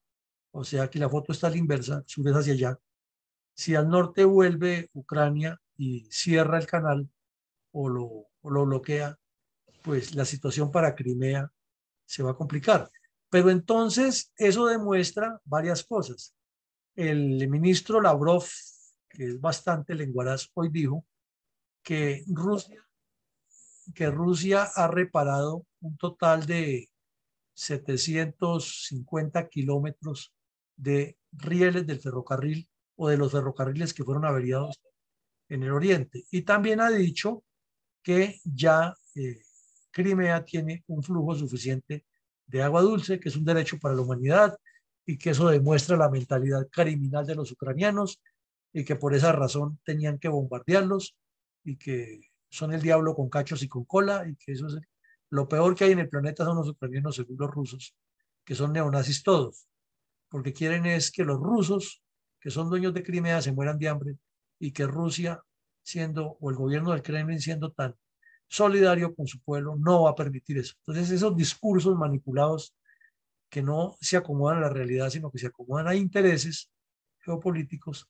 o sea que la foto está a la inversa, sur es hacia allá, si al norte vuelve Ucrania y cierra el canal o lo bloquea, pues la situación para Crimea se va a complicar. Pero entonces eso demuestra varias cosas. El ministro Lavrov, que es bastante lenguaraz, hoy dijo que Rusia que Rusia ha reparado un total de 750 kilómetros de rieles del ferrocarril o de los ferrocarriles que fueron averiados en el oriente. Y también ha dicho que ya Crimea tiene un flujo suficiente de agua dulce, que es un derecho para la humanidad y que eso demuestra la mentalidad criminal de los ucranianos y que por esa razón tenían que bombardearlos y que son el diablo con cachos y con cola y que eso es lo peor que hay en el planeta son los ucranianos según los rusos, que son neonazis todos, porque quieren es que los rusos, que son dueños de Crimea, se mueran de hambre y que Rusia, siendo, o el gobierno del Kremlin siendo tan solidario con su pueblo, no va a permitir eso. Entonces, esos discursos manipulados que no se acomodan a la realidad, sino que se acomodan a intereses geopolíticos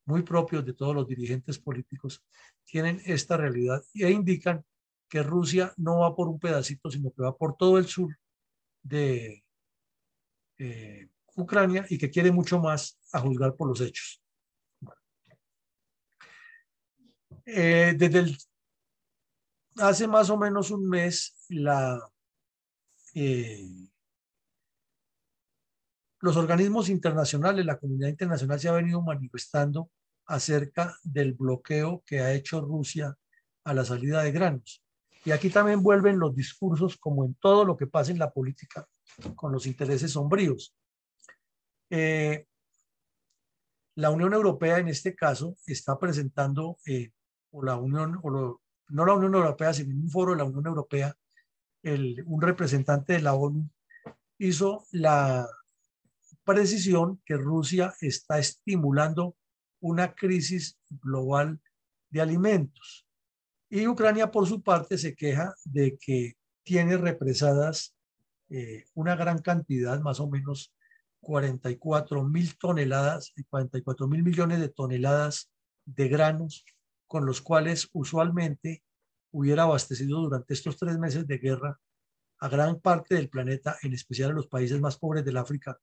muy propios de todos los dirigentes políticos, tienen esta realidad e indican que Rusia no va por un pedacito, sino que va por todo el sur de Ucrania y que quiere mucho más a juzgar por los hechos. Bueno, hace más o menos un mes, los organismos internacionales, la comunidad internacional se ha venido manifestando acerca del bloqueo que ha hecho Rusia a la salida de granos. Y aquí también vuelven los discursos, como en todo lo que pasa en la política, con los intereses sombríos. La Unión Europea en este caso está presentando, o la Unión, no la Unión Europea, sino un foro de la Unión Europea, un representante de la ONU hizo la precisión que Rusia está estimulando una crisis global de alimentos. Y Ucrania, por su parte, se queja de que tiene represadas una gran cantidad, más o menos 44.000 toneladas, 44.000 millones de toneladas de granos, con los cuales usualmente hubiera abastecido durante estos 3 meses de guerra a gran parte del planeta, en especial a los países más pobres del África,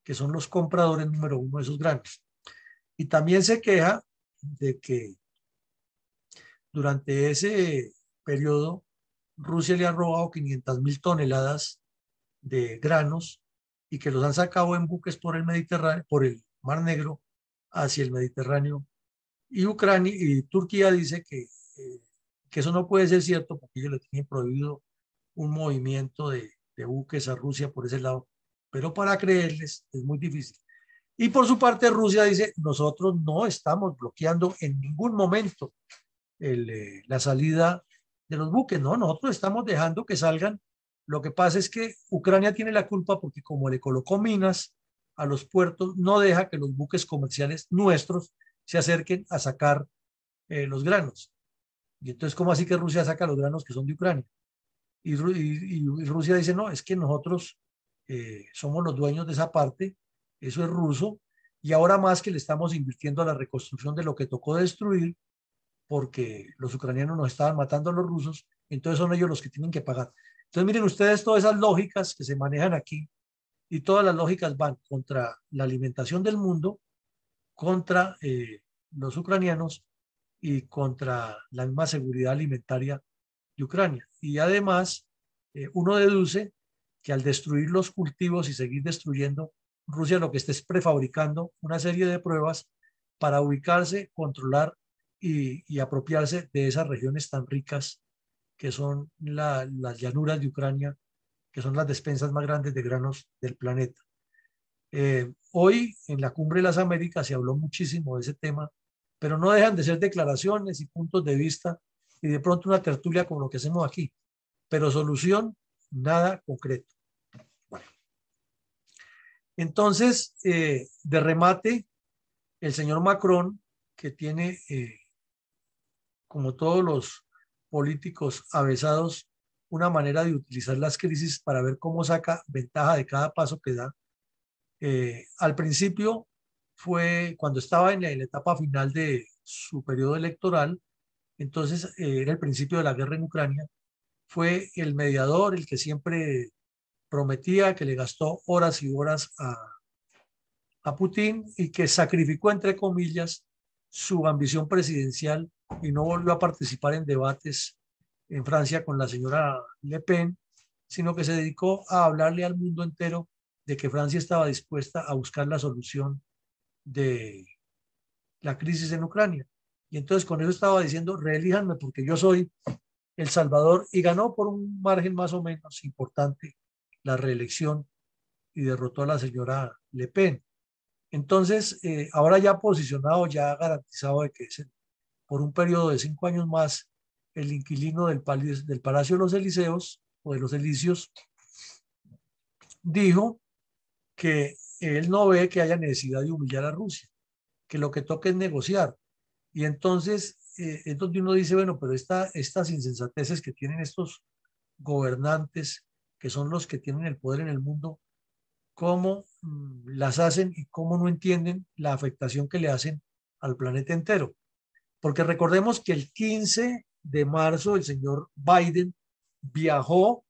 que son los compradores número uno de esos granos. Y también se queja de que durante ese periodo Rusia le ha robado 500.000 toneladas de granos y que los han sacado en buques por el Mediterráneo, por el Mar Negro hacia el Mediterráneo. Y Ucrania y Turquía dice que eso no puede ser cierto porque ellos le tienen prohibido un movimiento de buques a Rusia por ese lado. Pero para creerles es muy difícil. Y por su parte Rusia dice, nosotros no estamos bloqueando en ningún momento la salida de los buques, no, nosotros estamos dejando que salgan. Lo que pasa es que Ucrania tiene la culpa porque como le colocó minas a los puertos, no deja que los buques comerciales nuestros se acerquen a sacar los granos. Y entonces, ¿cómo así que Rusia saca los granos que son de Ucrania? Y Rusia dice, no, es que nosotros somos los dueños de esa parte, eso es ruso, y ahora más que le estamos invirtiendo a la reconstrucción de lo que tocó destruir, porque los ucranianos nos estaban matando a los rusos, entonces son ellos los que tienen que pagar. Entonces miren ustedes todas esas lógicas que se manejan aquí y todas las lógicas van contra la alimentación del mundo, contra los ucranianos y contra la misma seguridad alimentaria de Ucrania. Y además, uno deduce que al destruir los cultivos y seguir destruyendo, Rusia lo que está es prefabricando una serie de pruebas para ubicarse, controlar y apropiarse de esas regiones tan ricas que son las llanuras de Ucrania, que son las despensas más grandes de granos del planeta. Hoy en la Cumbre de las Américas se habló muchísimo de ese tema, pero no dejan de ser declaraciones y puntos de vista y de pronto una tertulia como lo que hacemos aquí, pero solución, nada concreto. Bueno, entonces, de remate, el señor Macron, que tiene, como todos los políticos avesados, una manera de utilizar las crisis para ver cómo saca ventaja de cada paso que da. Al principio fue cuando estaba en la etapa final de su periodo electoral, entonces era el principio de la guerra en Ucrania, fue el mediador, el que siempre prometía, que le gastó horas y horas a Putin y que sacrificó, entre comillas, su ambición presidencial y no volvió a participar en debates en Francia con la señora Le Pen, sino que se dedicó a hablarle al mundo entero de que Francia estaba dispuesta a buscar la solución de la crisis en Ucrania. Y entonces con eso estaba diciendo, reelíjanme porque yo soy El Salvador, y ganó por un margen más o menos importante la reelección y derrotó a la señora Le Pen. Entonces, ahora ya posicionado, ya garantizado de que por un periodo de 5 años más, el inquilino del Palacio de los Elíseos o de los Elíseos dijo que él no ve que haya necesidad de humillar a Rusia, que lo que toca es negociar. Y entonces es donde uno dice, bueno, pero estas insensateces que tienen estos gobernantes, que son los que tienen el poder en el mundo, ¿cómo las hacen y cómo no entienden la afectación que le hacen al planeta entero? Porque recordemos que el 15 de marzo el señor Biden viajó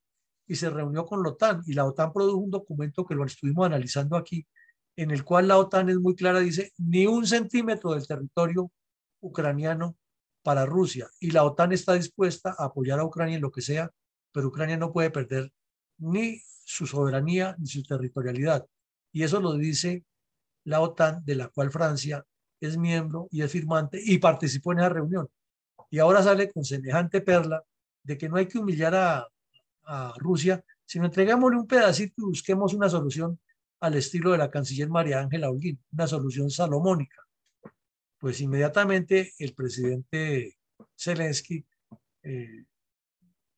y se reunió con la OTAN, y la OTAN produjo un documento que lo estuvimos analizando aquí, en el cual la OTAN es muy clara, dice ni 1 centímetro del territorio ucraniano para Rusia, y la OTAN está dispuesta a apoyar a Ucrania en lo que sea, pero Ucrania no puede perder ni su soberanía ni su territorialidad, y eso lo dice la OTAN, de la cual Francia es miembro y es firmante y participó en esa reunión. Y ahora sale con semejante perla de que no hay que humillar a Rusia, sino entregámosle un pedacito y busquemos una solución al estilo de la canciller María Ángela Holguín, una solución salomónica. Pues inmediatamente el presidente Zelensky eh,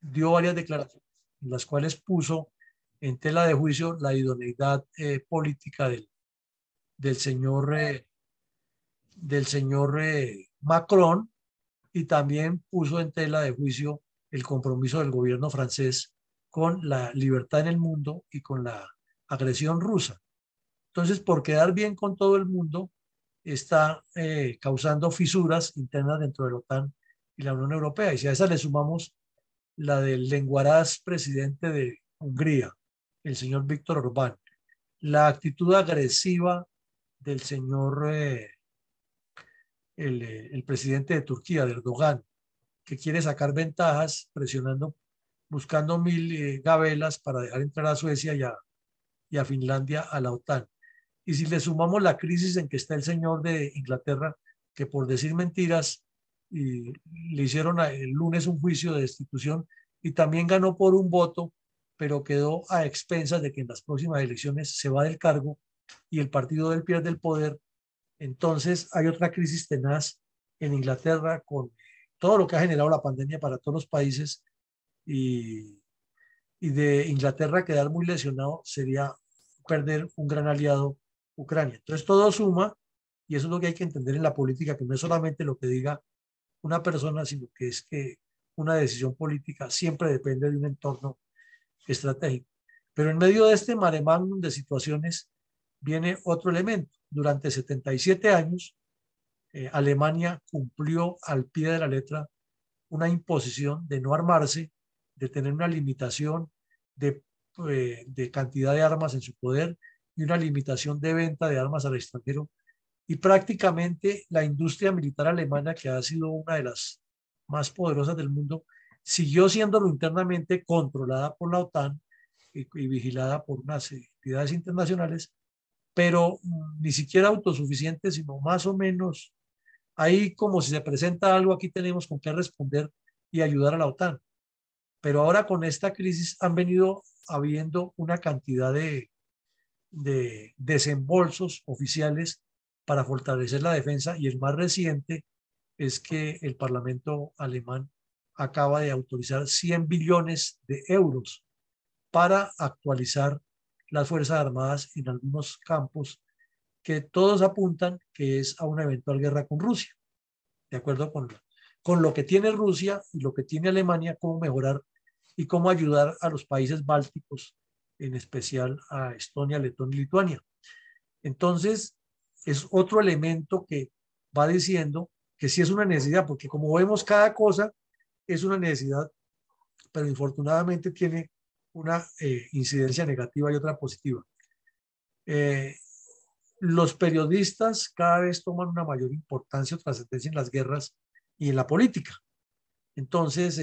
dio varias declaraciones en las cuales puso en tela de juicio la idoneidad política del señor, Macron, y también puso en tela de juicio el compromiso del gobierno francés con la libertad en el mundo y con la agresión rusa. Entonces, por quedar bien con todo el mundo, está causando fisuras internas dentro de la OTAN y la Unión Europea. Y si a esa le sumamos la del lenguaraz presidente de Hungría, el señor Víctor Orbán, la actitud agresiva del señor, el presidente de Turquía, de Erdogan, que quiere sacar ventajas presionando, buscando 1.000 gabelas para dejar entrar a Suecia y a Finlandia a la OTAN. Y si le sumamos la crisis en que está el señor de Inglaterra, que por decir mentiras le hicieron el lunes un juicio de destitución y también ganó por un voto, pero quedó a expensas de que en las próximas elecciones se va del cargo y el partido del pierde el poder. Entonces hay otra crisis tenaz en Inglaterra con todo lo que ha generado la pandemia para todos los países, y, y de Inglaterra quedar muy lesionado sería perder un gran aliado, Ucrania. Entonces todo suma, y eso es lo que hay que entender en la política, que no es solamente lo que diga una persona, sino que es que una decisión política siempre depende de un entorno estratégico. Pero en medio de este mare magnum de situaciones viene otro elemento. Durante 77 años, Alemania cumplió al pie de la letra una imposición de no armarse, de tener una limitación de cantidad de armas en su poder y una limitación de venta de armas al extranjero. Y prácticamente la industria militar alemana, que ha sido una de las más poderosas del mundo, siguió siendo internamente controlada por la OTAN y vigilada por unas entidades internacionales, pero ni siquiera autosuficiente, sino más o menos ahí, como si se presenta algo, aquí tenemos con qué responder y ayudar a la OTAN. Pero ahora con esta crisis han venido habiendo una cantidad de desembolsos oficiales para fortalecer la defensa, y el más reciente es que el Parlamento alemán acaba de autorizar 100 billones de euros para actualizar las Fuerzas Armadas en algunos campos que todos apuntan que es a una eventual guerra con Rusia, de acuerdo con lo que tiene Rusia y lo que tiene Alemania, cómo mejorar y cómo ayudar a los países bálticos, en especial a Estonia, Letonia y Lituania. Entonces, es otro elemento que va diciendo que sí es una necesidad, porque como vemos, cada cosa es una necesidad, pero infortunadamente tiene una incidencia negativa y otra positiva. Eh, los periodistas cada vez toman una mayor importancia o trascendencia en las guerras y en la política. Entonces,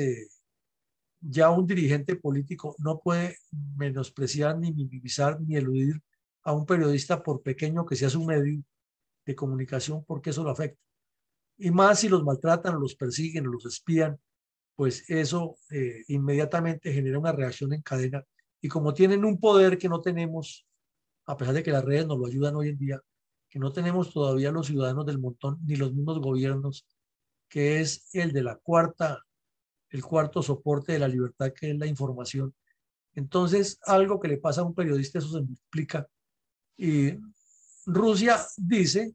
ya un dirigente político no puede menospreciar ni minimizar ni eludir a un periodista por pequeño que sea su medio de comunicación, porque eso lo afecta. Y más si los maltratan o los persiguen o los espían, pues eso inmediatamente genera una reacción en cadena. Y como tienen un poder que no tenemos, a pesar de que las redes nos lo ayudan hoy en día, que no tenemos todavía los ciudadanos del montón ni los mismos gobiernos, que es el cuarto soporte de la libertad, que es la información. Entonces, algo que le pasa a un periodista, eso se multiplica. Y Rusia dice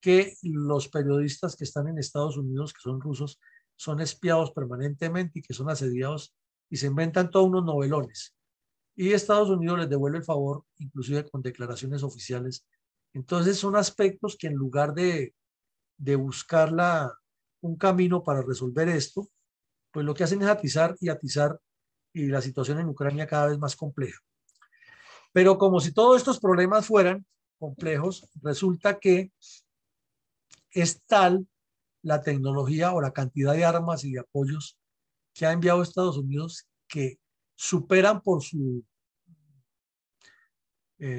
que los periodistas que están en Estados Unidos, que son rusos, son espiados permanentemente y que son asediados y se inventan todos unos novelones. Y Estados Unidos les devuelve el favor, inclusive con declaraciones oficiales. Entonces son aspectos que en lugar de buscar un camino para resolver esto, pues lo que hacen es atizar y la situación en Ucrania cada vez más compleja. Pero como si todos estos problemas fueran complejos, resulta que es tal la tecnología o la cantidad de armas y de apoyos que ha enviado Estados Unidos que superan por su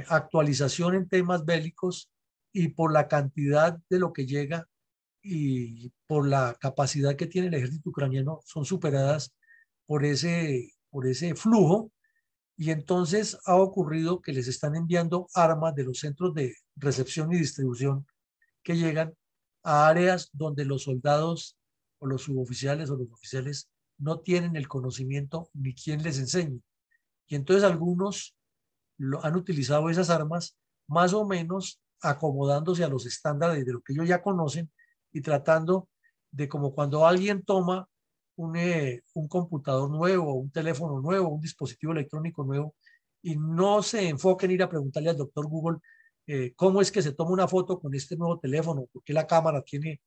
actualización en temas bélicos y por la cantidad de lo que llega y por la capacidad que tiene el ejército ucraniano, son superadas por ese flujo. Y entonces ha ocurrido que les están enviando armas de los centros de recepción y distribución que llegan a áreas donde los soldados o los suboficiales o los oficiales no tienen el conocimiento ni quien les enseñe. Y entonces algunos han utilizado esas armas más o menos acomodándose a los estándares de lo que ellos ya conocen y tratando de, como cuando alguien toma un computador nuevo, un teléfono nuevo, un dispositivo electrónico nuevo y no se enfoca en ir a preguntarle al doctor Google cómo es que se toma una foto con este nuevo teléfono, por qué la cámara tiene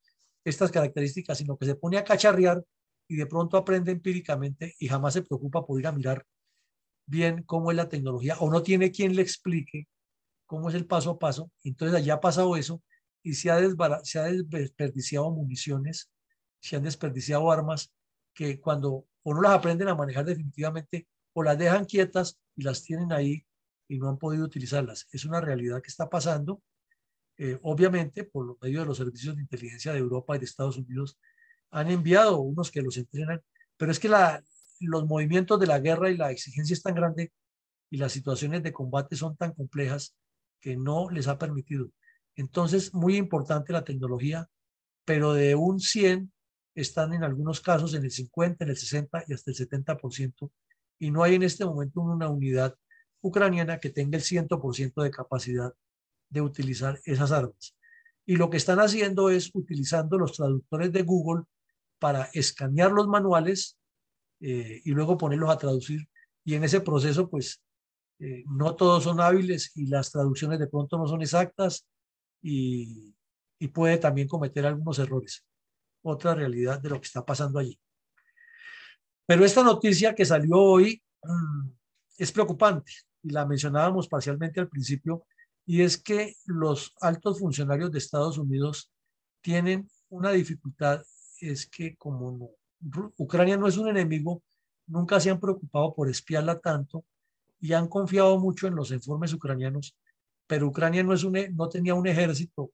estas características, sino que se pone a cacharrear y de pronto aprende empíricamente y jamás se preocupa por ir a mirar bien cómo es la tecnología o no tiene quien le explique cómo es el paso a paso. Entonces allá ha pasado eso y se ha desperdiciado municiones, se han desperdiciado armas que cuando o no las aprenden a manejar definitivamente o las dejan quietas y las tienen ahí y no han podido utilizarlas. Es una realidad que está pasando. Obviamente, por los medios de los servicios de inteligencia de Europa y de Estados Unidos, han enviado unos que los entrenan, pero es que los movimientos de la guerra y la exigencia es tan grande y las situaciones de combate son tan complejas que no les ha permitido. Entonces, muy importante la tecnología, pero de un 100 están en algunos casos en el 50, en el 60 y hasta el 70%, y no hay en este momento una unidad ucraniana que tenga el 100% de capacidad de utilizar esas armas. Y lo que están haciendo es utilizando los traductores de Google para escanear los manuales y luego ponerlos a traducir. Y en ese proceso, pues, no todos son hábiles y las traducciones de pronto no son exactas y, y puede también cometer algunos errores. Otra realidad de lo que está pasando allí. Pero esta noticia que salió hoy es preocupante y la mencionábamos parcialmente al principio, y es que los altos funcionarios de Estados Unidos tienen una dificultad, es que como Ucrania no es un enemigo, nunca se han preocupado por espiarla tanto y han confiado mucho en los informes ucranianos, pero Ucrania no tenía un ejército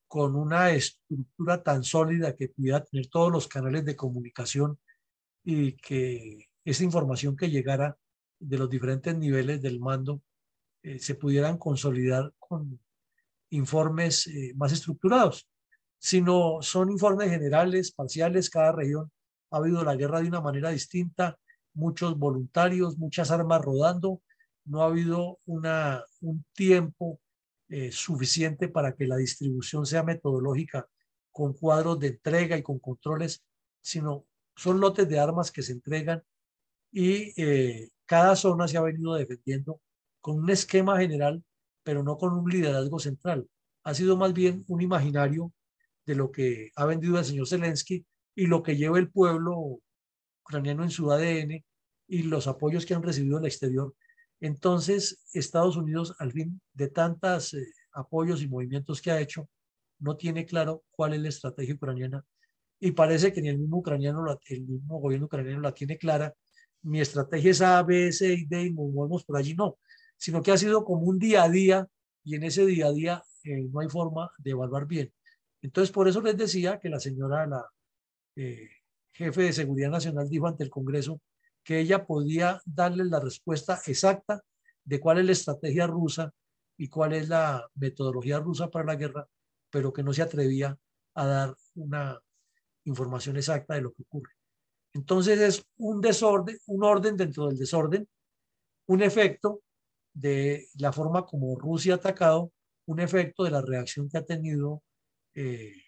con una estructura tan sólida que pudiera tener todos los canales de comunicación y que esa información que llegara de los diferentes niveles del mando se pudieran consolidar con informes más estructurados, sino son informes generales, parciales, cada región ha habido la guerra de una manera distinta, muchos voluntarios, muchas armas rodando, no ha habido un tiempo suficiente para que la distribución sea metodológica con cuadros de entrega y con controles, sino son lotes de armas que se entregan y cada zona se ha venido defendiendo con un esquema general, pero no con un liderazgo central. Ha sido más bien un imaginario de lo que ha vendido el señor Zelensky y lo que lleva el pueblo ucraniano en su ADN y los apoyos que han recibido en el exterior. Entonces, Estados Unidos, al fin, de tantos apoyos y movimientos que ha hecho, no tiene claro cuál es la estrategia ucraniana y parece que ni el mismo ucraniano, el mismo gobierno ucraniano la tiene clara, mi estrategia es A, B, C y D y nos movemos por allí, no, sino que ha sido como un día a día y en ese día a día no hay forma de evaluar bien. Entonces, por eso les decía que la señora, la eh, jefe de Seguridad Nacional, dijo ante el Congreso que ella podía darle la respuesta exacta de cuál es la estrategia rusa y cuál es la metodología rusa para la guerra, pero que no se atrevía a dar una información exacta de lo que ocurre. Entonces es un desorden, un orden dentro del desorden, un efecto de la forma como Rusia ha atacado, un efecto de la reacción que ha tenido eh,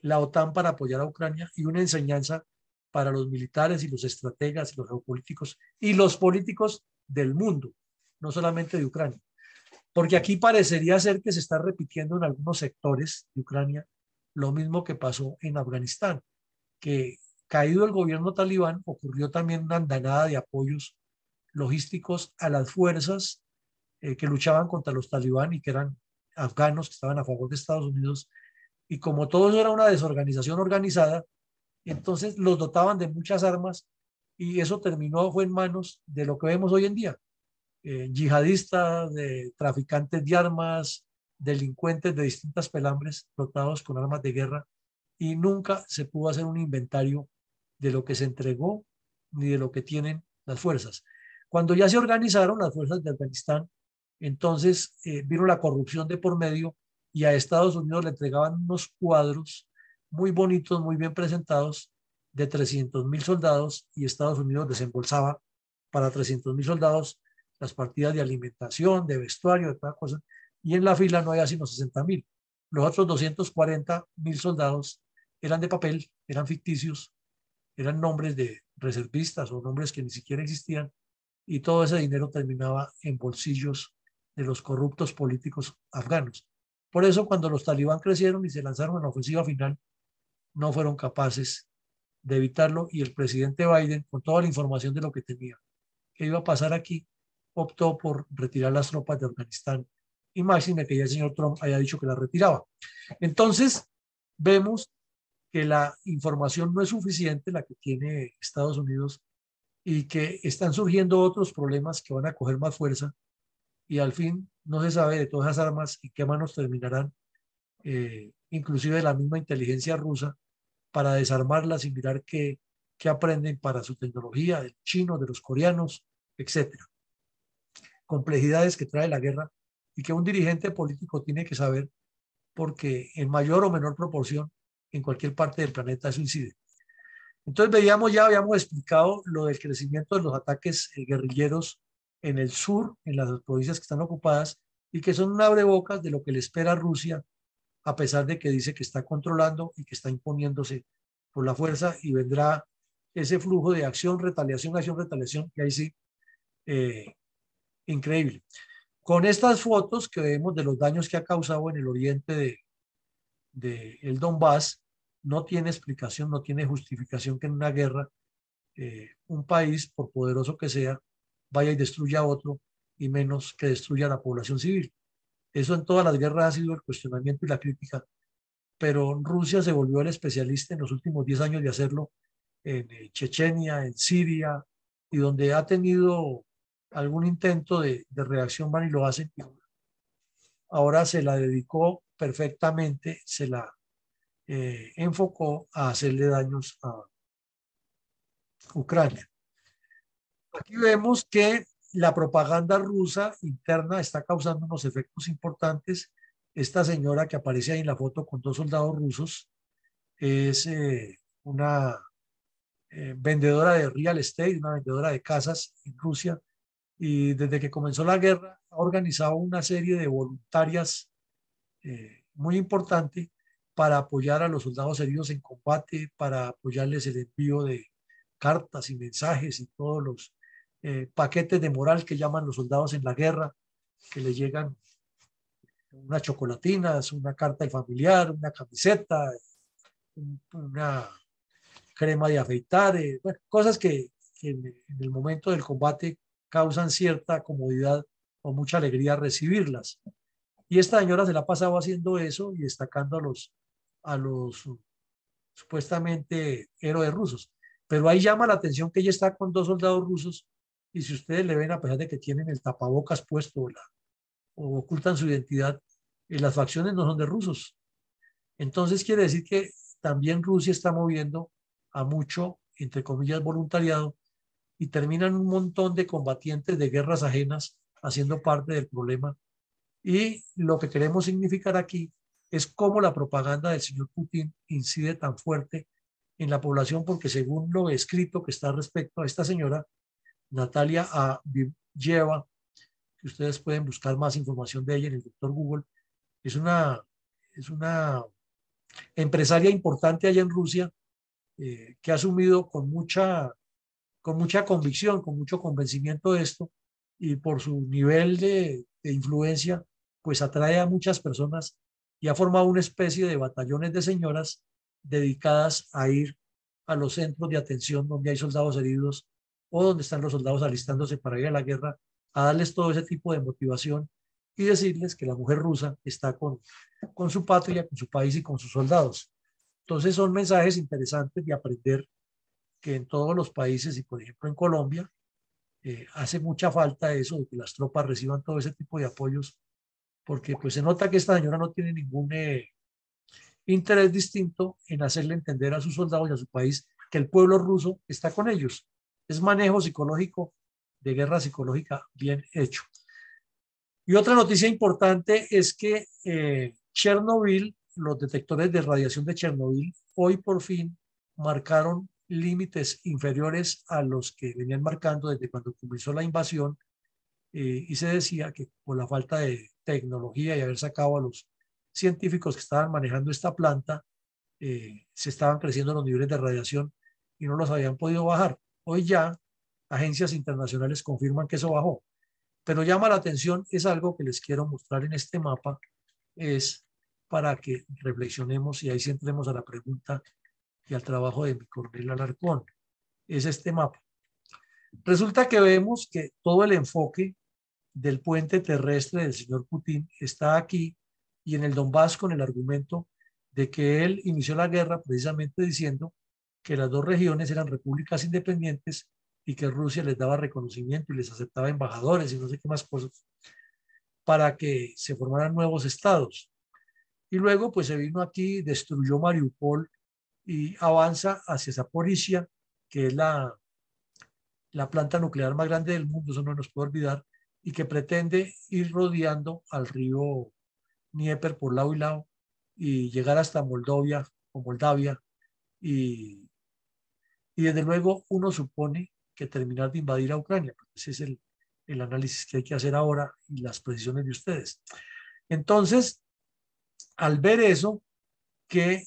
la OTAN para apoyar a Ucrania y una enseñanza para los militares y los estrategas y los geopolíticos y los políticos del mundo, no solamente de Ucrania. Porque aquí parecería ser que se está repitiendo en algunos sectores de Ucrania lo mismo que pasó en Afganistán, que caído el gobierno talibán ocurrió también una andanada de apoyos logísticos a las fuerzas que luchaban contra los talibán y que eran afganos, que estaban a favor de Estados Unidos. Y como todo eso era una desorganización organizada, entonces los dotaban de muchas armas y eso terminó, fue en manos de lo que vemos hoy en día, yihadistas, de traficantes de armas, delincuentes de distintas pelambres dotados con armas de guerra y nunca se pudo hacer un inventario de lo que se entregó ni de lo que tienen las fuerzas. Cuando ya se organizaron las fuerzas de Afganistán, entonces vino la corrupción de por medio y a Estados Unidos le entregaban unos cuadros muy bonitos, muy bien presentados, de 300.000 soldados y Estados Unidos desembolsaba para 300.000 soldados las partidas de alimentación, de vestuario, de toda cosa, y en la fila no había sino 60.000. Los otros 240.000 soldados eran de papel, eran ficticios, eran nombres de reservistas o nombres que ni siquiera existían, y todo ese dinero terminaba en bolsillos de los corruptos políticos afganos. Por eso, cuando los talibán crecieron y se lanzaron en la ofensiva final, no fueron capaces de evitarlo y el presidente Biden, con toda la información de lo que tenía, que iba a pasar aquí, optó por retirar las tropas de Afganistán y máxime que ya el señor Trump haya dicho que las retiraba. Entonces, vemos que la información no es suficiente, la que tiene Estados Unidos, y que están surgiendo otros problemas que van a coger más fuerza y al fin no se sabe de todas esas armas y qué manos terminarán, inclusive de la misma inteligencia rusa, para desarmarlas y mirar qué aprenden para su tecnología, del chino, de los coreanos, etcétera. Complejidades que trae la guerra y que un dirigente político tiene que saber porque en mayor o menor proporción en cualquier parte del planeta eso incide. Entonces veíamos, ya habíamos explicado lo del crecimiento de los ataques guerrilleros en el sur, en las provincias que están ocupadas y que son un abrebocas de lo que le espera a Rusia, a pesar de que dice que está controlando y que está imponiéndose por la fuerza y vendrá ese flujo de acción, retaliación, y ahí sí, eh, increíble. Con estas fotos que vemos de los daños que ha causado en el oriente de el Donbass, no tiene explicación, no tiene justificación que en una guerra un país, por poderoso que sea, vaya y destruya a otro y menos que destruya a la población civil. Eso en todas las guerras ha sido el cuestionamiento y la crítica, pero Rusia se volvió el especialista en los últimos 10 años de hacerlo en Chechenia, en Siria, y donde ha tenido algún intento de reacción van y lo hacen. Ahora se la dedicó perfectamente, se la enfocó a hacerle daños a Ucrania. Aquí vemos que la propaganda rusa interna está causando unos efectos importantes. Esta señora que aparece ahí en la foto con dos soldados rusos es una vendedora de real estate, una vendedora de casas en Rusia, y desde que comenzó la guerra ha organizado una serie de voluntarias muy importante para apoyar a los soldados heridos en combate, para apoyarles el envío de cartas y mensajes y todos los paquetes de moral que llaman los soldados en la guerra, que les llegan unas chocolatinas, una carta del familiar, una camiseta, una crema de afeitar, bueno, cosas que en el momento del combate causan cierta comodidad o mucha alegría recibirlas. Y esta señora se la ha pasado haciendo eso y destacando a los supuestamente héroes rusos. Pero ahí llama la atención que ella está con 2 soldados rusos y si ustedes le ven, a pesar de que tienen el tapabocas puesto o ocultan su identidad, las facciones no son de rusos. Entonces quiere decir que también Rusia está moviendo a mucho, entre comillas, voluntariado y terminan un montón de combatientes de guerras ajenas haciendo parte del problema. Y lo que queremos significar aquí es cómo la propaganda del señor Putin incide tan fuerte en la población, porque según lo escrito que está respecto a esta señora, Natalia Avdieva, que ustedes pueden buscar más información de ella en el doctor Google, es una empresaria importante allá en Rusia que ha asumido con mucha convicción, con mucho convencimiento de esto y por su nivel de influencia, pues atrae a muchas personas y ha formado una especie de batallones de señoras dedicadas a ir a los centros de atención donde hay soldados heridos o donde están los soldados alistándose para ir a la guerra, a darles todo ese tipo de motivación y decirles que la mujer rusa está con su patria, con su país y con sus soldados. Entonces son mensajes interesantes de aprender que en todos los países y por ejemplo en Colombia hace mucha falta eso de que las tropas reciban todo ese tipo de apoyos porque pues se nota que esta señora no tiene ningún interés distinto en hacerle entender a sus soldados y a su país que el pueblo ruso está con ellos. Es manejo psicológico de guerra psicológica bien hecho. Y otra noticia importante es que Chernobyl, los detectores de radiación de Chernobyl, hoy por fin marcaron límites inferiores a los que venían marcando desde cuando comenzó la invasión y se decía que por la falta de tecnología y haber sacado a los científicos que estaban manejando esta planta, se estaban creciendo los niveles de radiación y no los habían podido bajar. Hoy ya agencias internacionales confirman que eso bajó, pero llama la atención, es algo que les quiero mostrar en este mapa, es para que reflexionemos y ahí sí entremos a la pregunta y al trabajo de mi coronel Alarcón, es este mapa. Resulta que vemos que todo el enfoque del puente terrestre del señor Putin está aquí y en el Donbass con el argumento de que él inició la guerra precisamente diciendo que las dos regiones eran repúblicas independientes y que Rusia les daba reconocimiento y les aceptaba embajadores y no sé qué más cosas para que se formaran nuevos estados. Y luego pues se vino aquí, destruyó Mariupol y avanza hacia Zaporizhia, que es la planta nuclear más grande del mundo, eso no nos puede olvidar, y que pretende ir rodeando al río Dnieper por lado y lado y llegar hasta Moldavia o Moldavia y desde luego uno supone que terminar de invadir a Ucrania. Ese es el análisis que hay que hacer ahora y las precisiones de ustedes. Entonces, al ver eso, que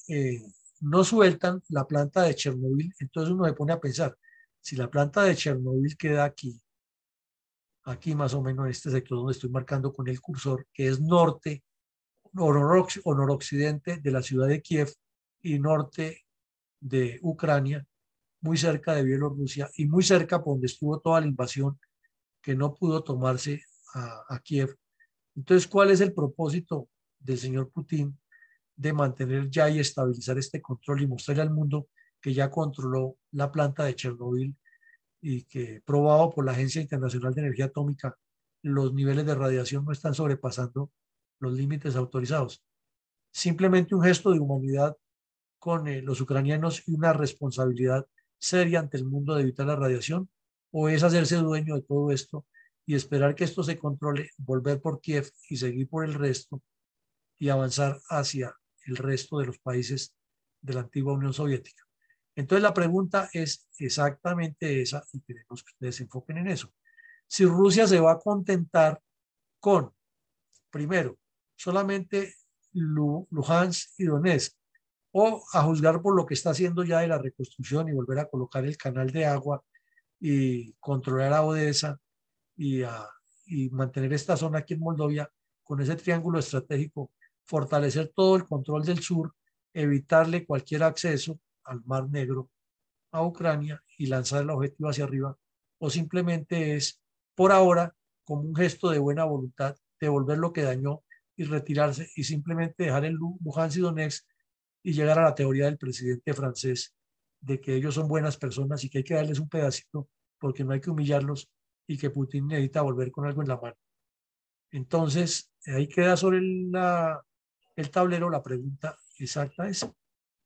no sueltan la planta de Chernobyl, entonces uno se pone a pensar, si la planta de Chernobyl queda aquí más o menos en este sector donde estoy marcando con el cursor, que es norte o noroccidente de la ciudad de Kiev y norte de Ucrania, muy cerca de Bielorrusia y muy cerca por donde estuvo toda la invasión que no pudo tomarse a Kiev. Entonces, ¿cuál es el propósito del señor Putin de mantener ya y estabilizar este control y mostrarle al mundo que ya controló la planta de Chernobyl y que probado por la Agencia Internacional de Energía Atómica los niveles de radiación no están sobrepasando los límites autorizados? Simplemente un gesto de humanidad con los ucranianos y una responsabilidad seria ante el mundo de evitar la radiación, o es hacerse dueño de todo esto y esperar que esto se controle, volver por Kiev y seguir por el resto y avanzar hacia el resto de los países de la antigua Unión Soviética. Entonces la pregunta es exactamente esa y queremos que ustedes se enfoquen en eso. Si Rusia se va a contentar con, primero, solamente Luhansk y Donetsk, o a juzgar por lo que está haciendo ya de la reconstrucción y volver a colocar el canal de agua y controlar a Odessa y, y mantener esta zona aquí en Moldavia con ese triángulo estratégico, fortalecer todo el control del sur, evitarle cualquier acceso al Mar Negro a Ucrania y lanzar el objetivo hacia arriba, o simplemente es, por ahora, como un gesto de buena voluntad, devolver lo que dañó y retirarse y simplemente dejar el Luhansk y Donetsk y llegar a la teoría del presidente francés de que ellos son buenas personas y que hay que darles un pedacito porque no hay que humillarlos y que Putin necesita volver con algo en la mano. Entonces, ahí queda sobre el tablero la pregunta exacta es,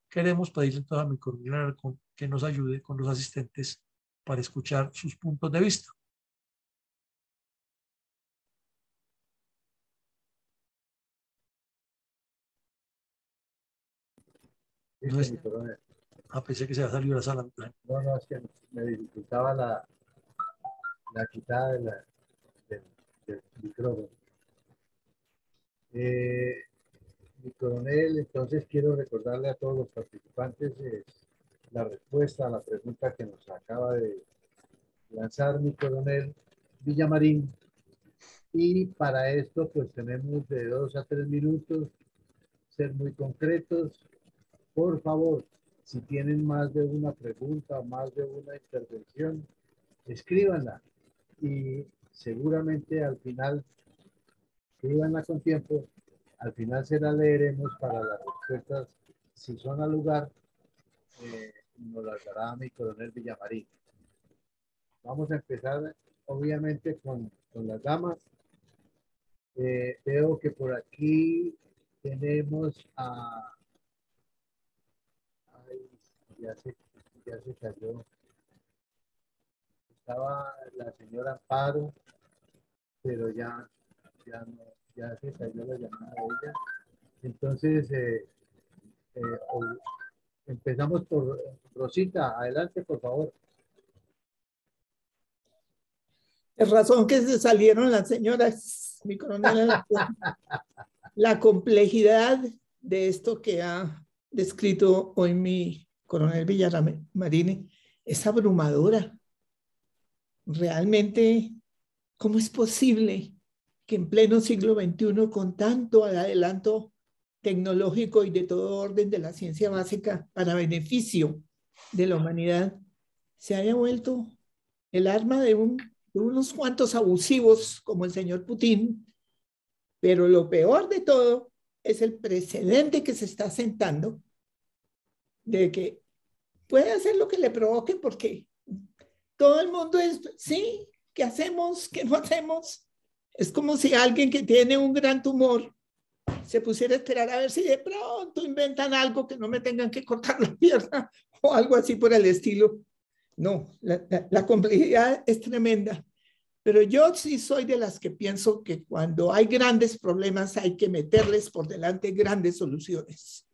queremos pedirle entonces a mi coronel Alarcón que nos ayude con los asistentes para escuchar sus puntos de vista. No es, pensé que se había salido de la sala. No, no, es que me dificultaba la quitada del, del micrófono. Mi coronel, entonces quiero recordarle a todos los participantes la respuesta a la pregunta que nos acaba de lanzar mi coronel Villamarín. Y para esto pues tenemos de 2 a 3 minutos, ser muy concretos. Por favor, si tienen más de una pregunta, más de una intervención, escríbanla y seguramente al final, escríbanla con tiempo, al final se la leeremos para las respuestas, si son al lugar, nos las dará mi coronel Villamarín. Vamos a empezar obviamente con las damas. Veo que por aquí tenemos a... Ay, ya se cayó. Estaba la señora Amparo, pero no, ya se cayó la llamada de ella. Entonces, eh, empezamos por Rosita. Adelante, por favor. Es razón que se salieron las señoras, mi coronel. La complejidad de esto que ha descrito hoy mi coronel Villamarini es abrumadora. Realmente, ¿cómo es posible que en pleno siglo XXI, con tanto adelanto tecnológico y de todo orden de la ciencia básica para beneficio de la humanidad, se haya vuelto el arma de unos cuantos abusivos como el señor Putin? Pero lo peor de todo es el precedente que se está sentando de que puede hacer lo que le provoque porque todo el mundo es, sí, ¿qué hacemos? ¿Qué no hacemos? Es como si alguien que tiene un gran tumor se pusiera a esperar a ver si de pronto inventan algo que no me tengan que cortar la pierna o algo así por el estilo. No, la complejidad es tremenda. Pero yo sí soy de las que pienso que cuando hay grandes problemas hay que meterles por delante grandes soluciones.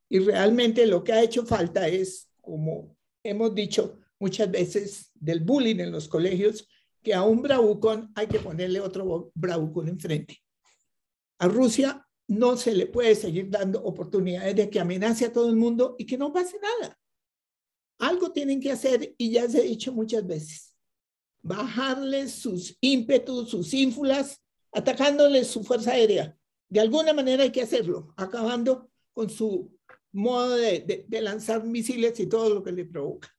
Y realmente lo que ha hecho falta es, como hemos dicho muchas veces, del bullying en los colegios, que a un bravucón hay que ponerle otro bravucón enfrente. A Rusia no se le puede seguir dando oportunidades de que amenace a todo el mundo y que no pase nada. Algo tienen que hacer y ya se ha dicho muchas veces. Bajarles sus ímpetus, sus ínfulas, atacándoles su fuerza aérea. De alguna manera hay que hacerlo, acabando con su modo de lanzar misiles y todo lo que le provoca.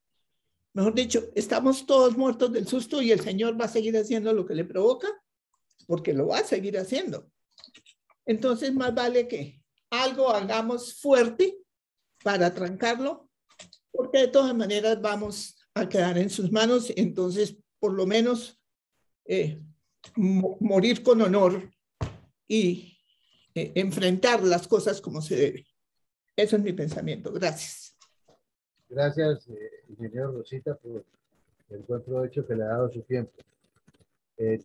Mejor dicho, estamos todos muertos del susto y el señor va a seguir haciendo lo que le provoca, porque lo va a seguir haciendo. Entonces, más vale que algo hagamos fuerte para trancarlo, porque de todas maneras vamos a quedar en sus manos. Entonces, por lo menos, morir con honor y enfrentar las cosas como se debe. Eso es mi pensamiento. Gracias. Gracias, ingeniero Rosita, por el buen provecho que le ha dado su tiempo.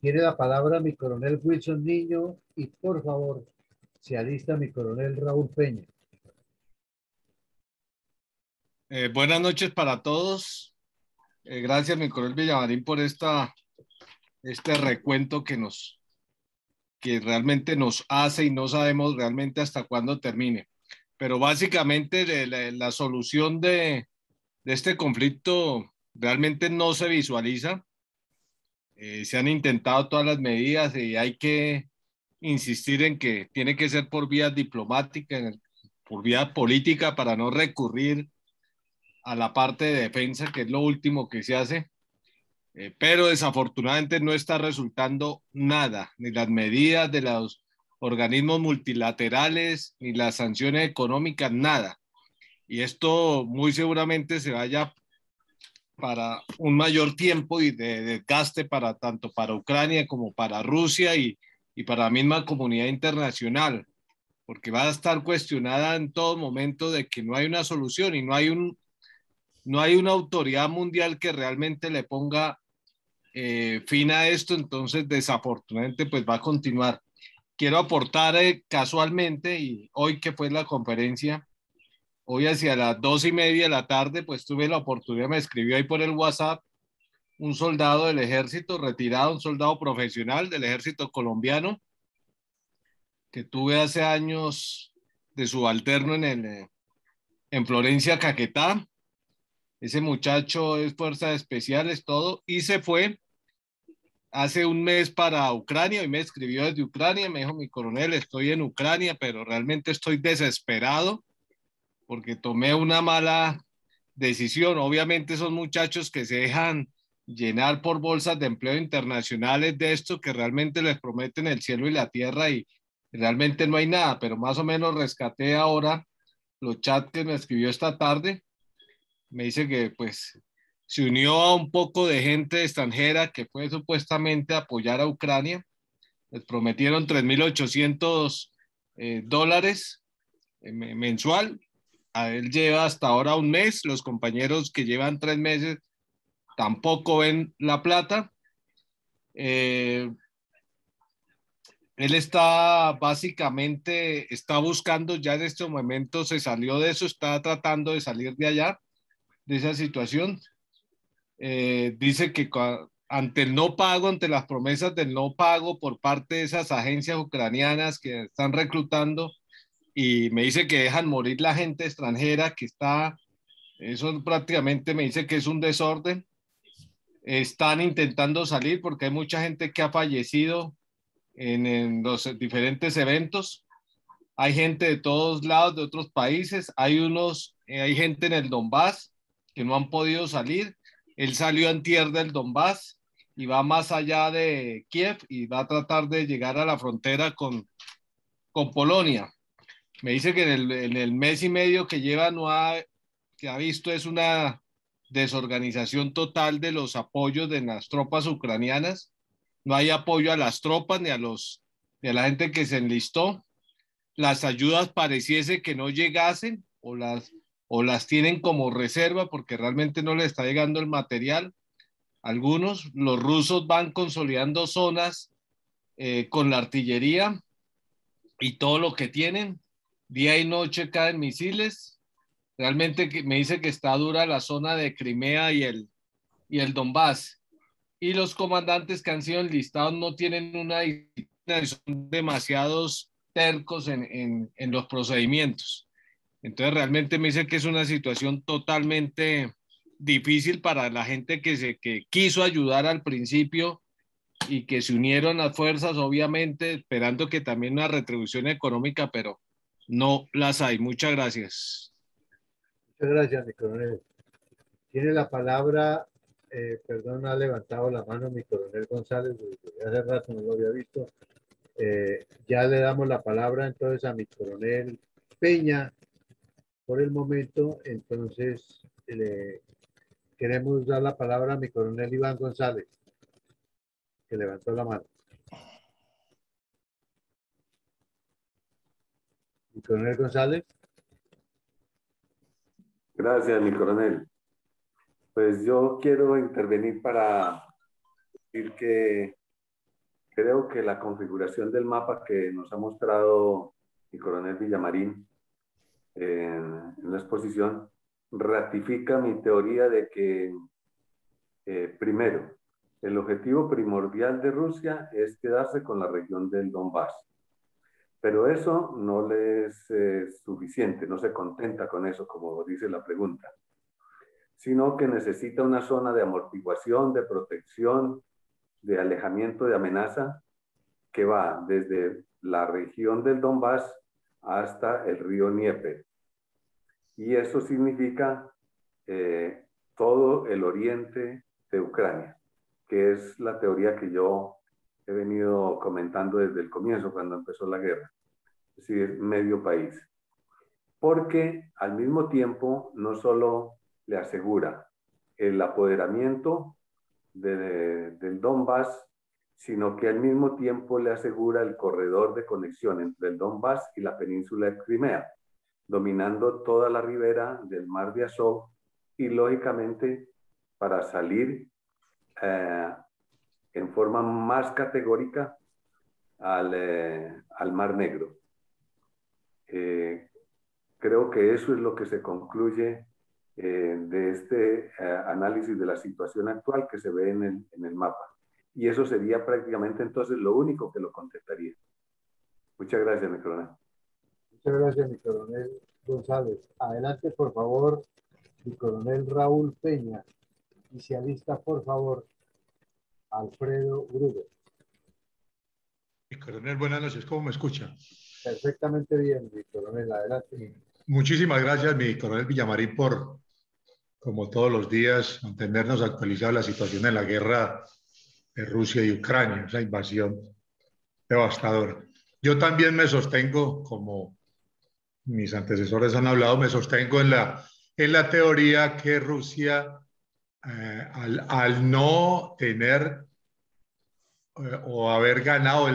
Tiene la palabra mi coronel Wilson Niño y por favor se alista mi coronel Raúl Peña. Buenas noches para todos. Gracias mi coronel Villamarín por este recuento que realmente nos hace y no sabemos realmente hasta cuándo termine. Pero básicamente la solución de este conflicto realmente no se visualiza. Se han intentado todas las medidas y hay que insistir en que tiene que ser por vía diplomática, por vía política, para no recurrir a la parte de defensa, que es lo último que se hace. Pero desafortunadamente no está resultando nada, ni las medidas de los organismos multilaterales, ni las sanciones económicas, nada. y esto muy seguramente se vaya para un mayor tiempo y de desgaste para tanto para Ucrania como para Rusia y para la misma comunidad internacional, porque va a estar cuestionada en todo momento de que no hay una solución y no hay una autoridad mundial que realmente le ponga fin a esto. Entonces desafortunadamente pues va a continuar. Quiero aportar casualmente, y hoy que fue la conferencia, hoy hacia las 2:30 de la tarde, pues tuve la oportunidad, me escribió ahí por el WhatsApp un soldado del ejército retirado, un soldado profesional del ejército colombiano, que tuve hace años de subalterno en Florencia, Caquetá. Ese muchacho es fuerzas especiales, todo, y se fue hace un mes para Ucrania, y me escribió desde Ucrania, me dijo: mi coronel, estoy en Ucrania, pero realmente estoy desesperado porque tomé una mala decisión. Obviamente son muchachos que se dejan llenar por bolsas de empleo internacionales de esto, que realmente les prometen el cielo y la tierra y realmente no hay nada, pero más o menos rescaté ahora los chats que me escribió esta tarde. Me dice que pues se unió a un poco de gente extranjera que fue supuestamente a apoyar a Ucrania. Les prometieron $3.800 mensual. A él lleva hasta ahora un mes. Los compañeros que llevan 3 meses tampoco ven la plata. Él está básicamente, está buscando ya en este momento, se salió de eso, está tratando de salir de allá, de esa situación. Dice que ante el no pago, ante las promesas del no pago por parte de esas agencias ucranianas que están reclutando, y me dice que dejan morir la gente extranjera que está, eso prácticamente me dice que es un desorden. Están intentando salir porque hay mucha gente que ha fallecido en los diferentes eventos. Hay gente de todos lados, de otros países. Hay gente en el Donbass que no han podido salir. Él salió antier del Donbass y va más allá de Kiev y va a tratar de llegar a la frontera con Polonia. Me dice que en el mes y medio que lleva que ha visto es una desorganización total de los apoyos de las tropas ucranianas. No hay apoyo a las tropas ni a la gente que se enlistó. Las ayudas pareciese que no llegasen o las tienen como reserva porque realmente no les está llegando el material. Los rusos van consolidando zonas con la artillería y todo lo que tienen. Día y noche caen misiles. Realmente me dice que está dura la zona de Crimea y el Donbass. Y los comandantes que han sido enlistados no tienen una disciplina y son demasiados tercos en los procedimientos. Entonces realmente me dice que es una situación totalmente difícil para la gente que quiso ayudar al principio y que se unieron a fuerzas, obviamente, esperando que también una retribución económica, pero no las hay. Muchas gracias. Muchas gracias, mi coronel. Tiene la palabra, perdón, ha levantado la mano mi coronel González, desde hace rato no lo había visto. Ya le damos la palabra entonces a mi coronel Peña por el momento. Entonces le queremos dar la palabra a mi coronel Iván González, que levantó la mano. Mi coronel González. Gracias, mi coronel. Pues yo quiero intervenir para decir que creo que la configuración del mapa que nos ha mostrado mi coronel Villamarín en la exposición ratifica mi teoría de que, primero, el objetivo primordial de Rusia es quedarse con la región del Donbass. Pero eso no le es suficiente, no se contenta con eso, como dice la pregunta, sino que necesita una zona de amortiguación, de protección, de alejamiento de amenaza, que va desde la región del Donbass hasta el río Dnieper. Y eso significa todo el oriente de Ucrania, que es la teoría que yo he venido comentando desde el comienzo, cuando empezó la guerra. Es decir, medio país. porque al mismo tiempo no solo le asegura el apoderamiento del Donbass, sino que al mismo tiempo le asegura el corredor de conexión entre el Donbass y la península de Crimea, dominando toda la ribera del mar de Azov y, lógicamente, para salir en forma más categórica al Mar Negro. Creo que eso es lo que se concluye de este análisis de la situación actual que se ve en el mapa. Y eso sería prácticamente entonces lo único que lo contestaría. Muchas gracias, mi coronel. Muchas gracias, mi coronel González. Adelante, por favor, mi coronel Raúl Peña. Y se alista, por favor, Alfredo Gruber. Mi coronel, buenas noches. ¿Cómo me escucha? Perfectamente bien, mi coronel. Adelante. Muchísimas gracias, mi coronel Villamarín, por, como todos los días, mantenernos actualizados de la situación en la guerra de Rusia y Ucrania, esa invasión devastadora. Yo también me sostengo, como mis antecesores han hablado, me sostengo en la teoría que Rusia, al no tener o haber ganado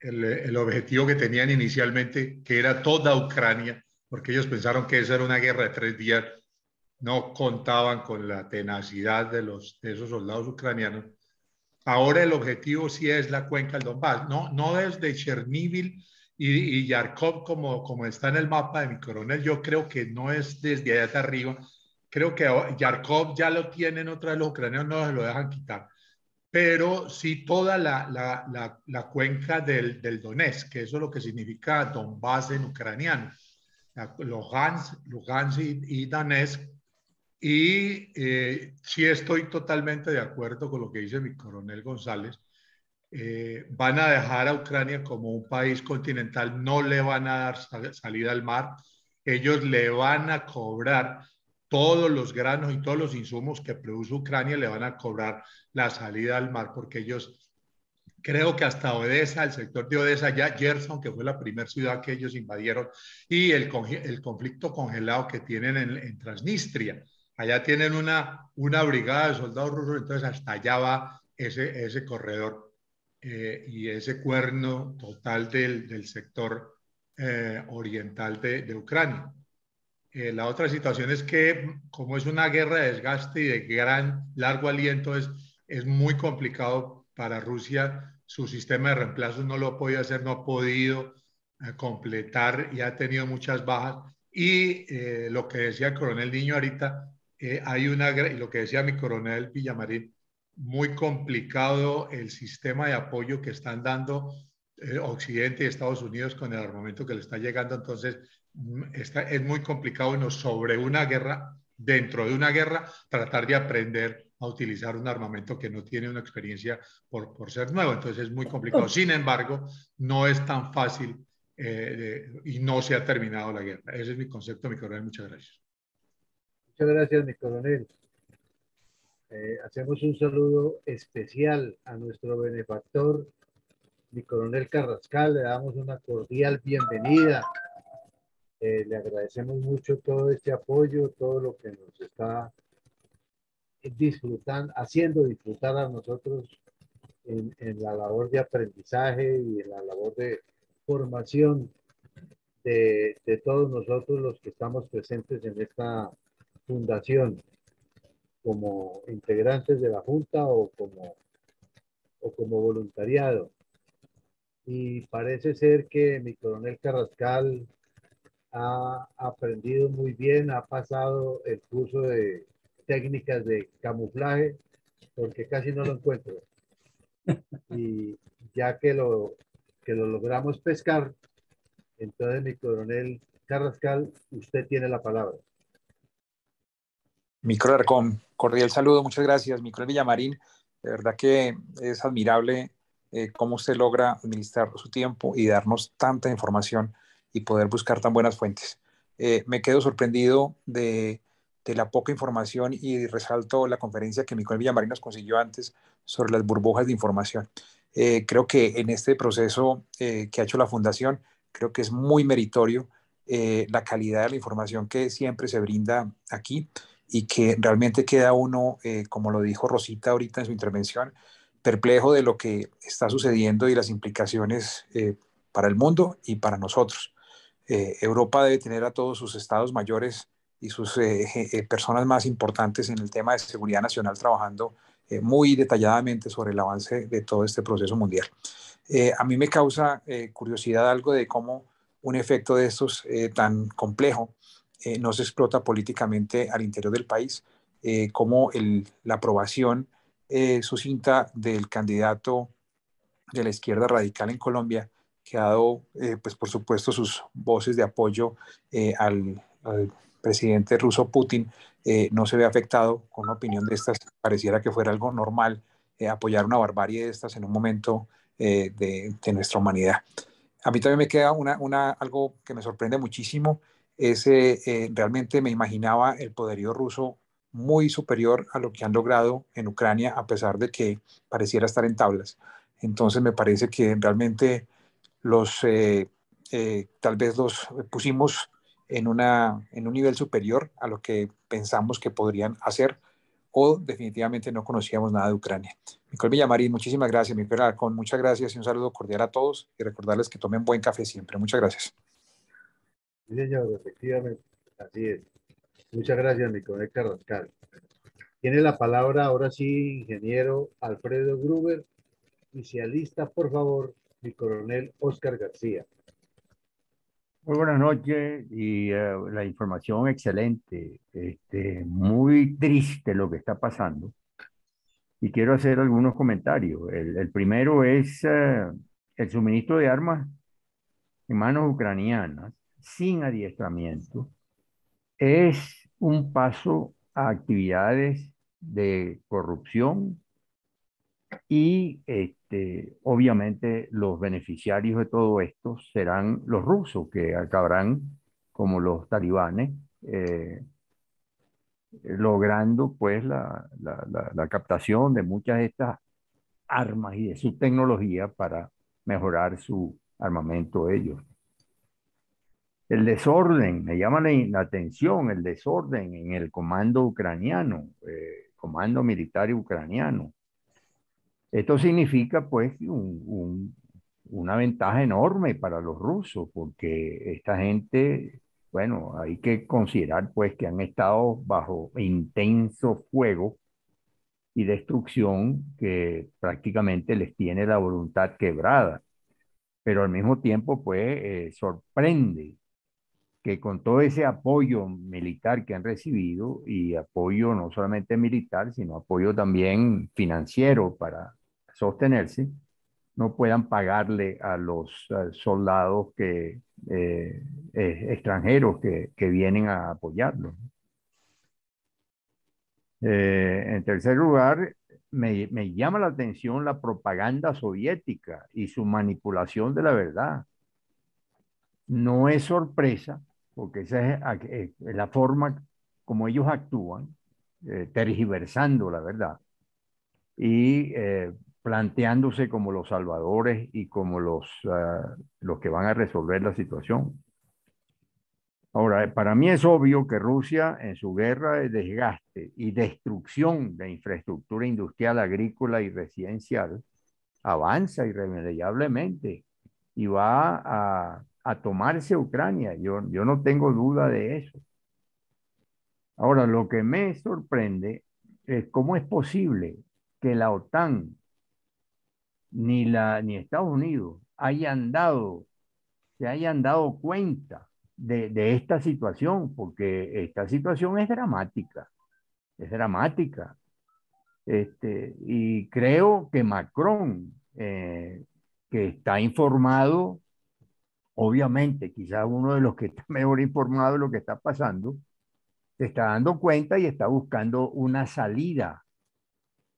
el objetivo que tenían inicialmente, que era toda Ucrania, porque ellos pensaron que esa era una guerra de 3 días, no contaban con la tenacidad de esos soldados ucranianos. Ahora el objetivo sí es la cuenca del Donbass, no desde Cherníbil y Yarkov como está en el mapa de mi coronel. Yo creo que no es desde allá hasta arriba. Creo que Yarkov ya lo tienen otra vez los ucranianos, no se lo dejan quitar. Pero sí toda la cuenca del Donetsk, que eso es lo que significa Donbass en ucraniano, Lugansk y Donetsk. Y sí estoy totalmente de acuerdo con lo que dice mi coronel González. Van a dejar a Ucrania como un país continental, no le van a dar salida al mar, ellos le van a cobrar todos los granos y todos los insumos que produce Ucrania, le van a cobrar la salida al mar, porque ellos, creo que hasta Odessa, el sector de Odessa, ya Gerson, que fue la primera ciudad que ellos invadieron, y el conflicto congelado que tienen en Transnistria. Allá tienen una brigada de soldados rusos, entonces hasta allá va ese corredor y ese cuerno total del sector oriental de Ucrania. La otra situación es que, como es una guerra de desgaste y de gran largo aliento, es muy complicado para Rusia. Su sistema de reemplazos no lo ha podido hacer, no ha podido completar y ha tenido muchas bajas. Y lo que decía el coronel Niño ahorita, y lo que decía mi coronel Villamarín, muy complicado el sistema de apoyo que están dando Occidente y Estados Unidos con el armamento que le está llegando. Entonces, es muy complicado sobre una guerra, dentro de una guerra, tratar de aprender a utilizar un armamento que no tiene una experiencia por ser nuevo. Entonces, es muy complicado. Sin embargo, no es tan fácil y no se ha terminado la guerra. Ese es mi concepto, mi coronel. Muchas gracias. Muchas gracias, mi coronel. Hacemos un saludo especial a nuestro benefactor, mi coronel Carrascal. Le damos una cordial bienvenida. Le agradecemos mucho todo este apoyo, todo lo que nos está haciendo disfrutar a nosotros en la labor de aprendizaje y en la labor de formación de todos nosotros los que estamos presentes en esta fundación, como integrantes de la Junta o como voluntariado. Y parece ser que mi coronel Carrascal ha aprendido muy bien, ha pasado el curso de técnicas de camuflaje, porque casi no lo encuentro. Y ya que lo logramos pescar, entonces mi coronel Carrascal, usted tiene la palabra. Micro Arcón, cordial saludo, muchas gracias. Micro Villamarín, de verdad que es admirable cómo usted logra administrar su tiempo y darnos tanta información y poder buscar tan buenas fuentes. Me quedo sorprendido de la poca información y resalto la conferencia que Micro Villamarín nos consiguió antes sobre las burbujas de información. Creo que en este proceso que ha hecho la Fundación, creo que es muy meritorio la calidad de la información que siempre se brinda aquí y que realmente queda uno, como lo dijo Rosita ahorita en su intervención, perplejo de lo que está sucediendo y las implicaciones para el mundo y para nosotros. Europa debe tener a todos sus estados mayores y sus personas más importantes en el tema de seguridad nacional trabajando muy detalladamente sobre el avance de todo este proceso mundial. A mí me causa curiosidad algo de cómo un efecto de estos tan complejo no se explota políticamente al interior del país, cómo la aprobación sucinta del candidato de la izquierda radical en Colombia, que ha dado, pues por supuesto, sus voces de apoyo al presidente ruso Putin, no se ve afectado con una opinión de estas. Pareciera que fuera algo normal apoyar una barbarie de estas en un momento de nuestra humanidad. A mí también me queda algo que me sorprende muchísimo, es realmente me imaginaba el poderío ruso muy superior a lo que han logrado en Ucrania, a pesar de que pareciera estar en tablas. Entonces me parece que realmente tal vez los pusimos en un nivel superior a lo que pensamos que podrían hacer o definitivamente no conocíamos nada de Ucrania. Nicole Villamarín, muchísimas gracias. Miguel Alarcón, muchas gracias y un saludo cordial a todos y recordarles que tomen buen café siempre. Muchas gracias. Sí, señor, efectivamente, así es. Muchas gracias, mi colega Carrascal. Tiene la palabra ahora sí, ingeniero Alfredo Gruber, y se alista, por favor, mi coronel Oscar García. Muy buenas noches y la información excelente. Muy triste lo que está pasando y quiero hacer algunos comentarios. El primero es el suministro de armas en manos ucranianas sin adiestramiento es un paso a actividades de corrupción y obviamente los beneficiarios de todo esto serán los rusos, que acabarán como los talibanes, logrando pues la captación de muchas de estas armas y de su tecnología para mejorar su armamento ellos. El desorden, me llama la atención el desorden en el comando ucraniano, comando militar ucraniano. Esto significa pues una ventaja enorme para los rusos, porque esta gente, bueno, hay que considerar pues que han estado bajo intenso fuego y destrucción que prácticamente les tiene la voluntad quebrada, pero al mismo tiempo pues sorprende que con todo ese apoyo militar que han recibido y apoyo no solamente militar, sino apoyo también financiero para sostenerse, no puedan pagarle a los soldados extranjeros que vienen a apoyarlos. En tercer lugar, me llama la atención la propaganda soviética y su manipulación de la verdad. No es sorpresa, porque esa es la forma como ellos actúan, tergiversando la verdad y planteándose como los salvadores y como los que van a resolver la situación. Ahora, para mí es obvio que Rusia, en su guerra de desgaste y destrucción de infraestructura industrial, agrícola y residencial, avanza irremediablemente y va a tomarse Ucrania. Yo no tengo duda de eso. Ahora, lo que me sorprende es cómo es posible que la OTAN ni Estados Unidos se hayan dado cuenta de esta situación, porque esta situación es dramática, es dramática. Y creo que Macron, que está informado, obviamente, quizás uno de los que está mejor informado de lo que está pasando, se está dando cuenta y está buscando una salida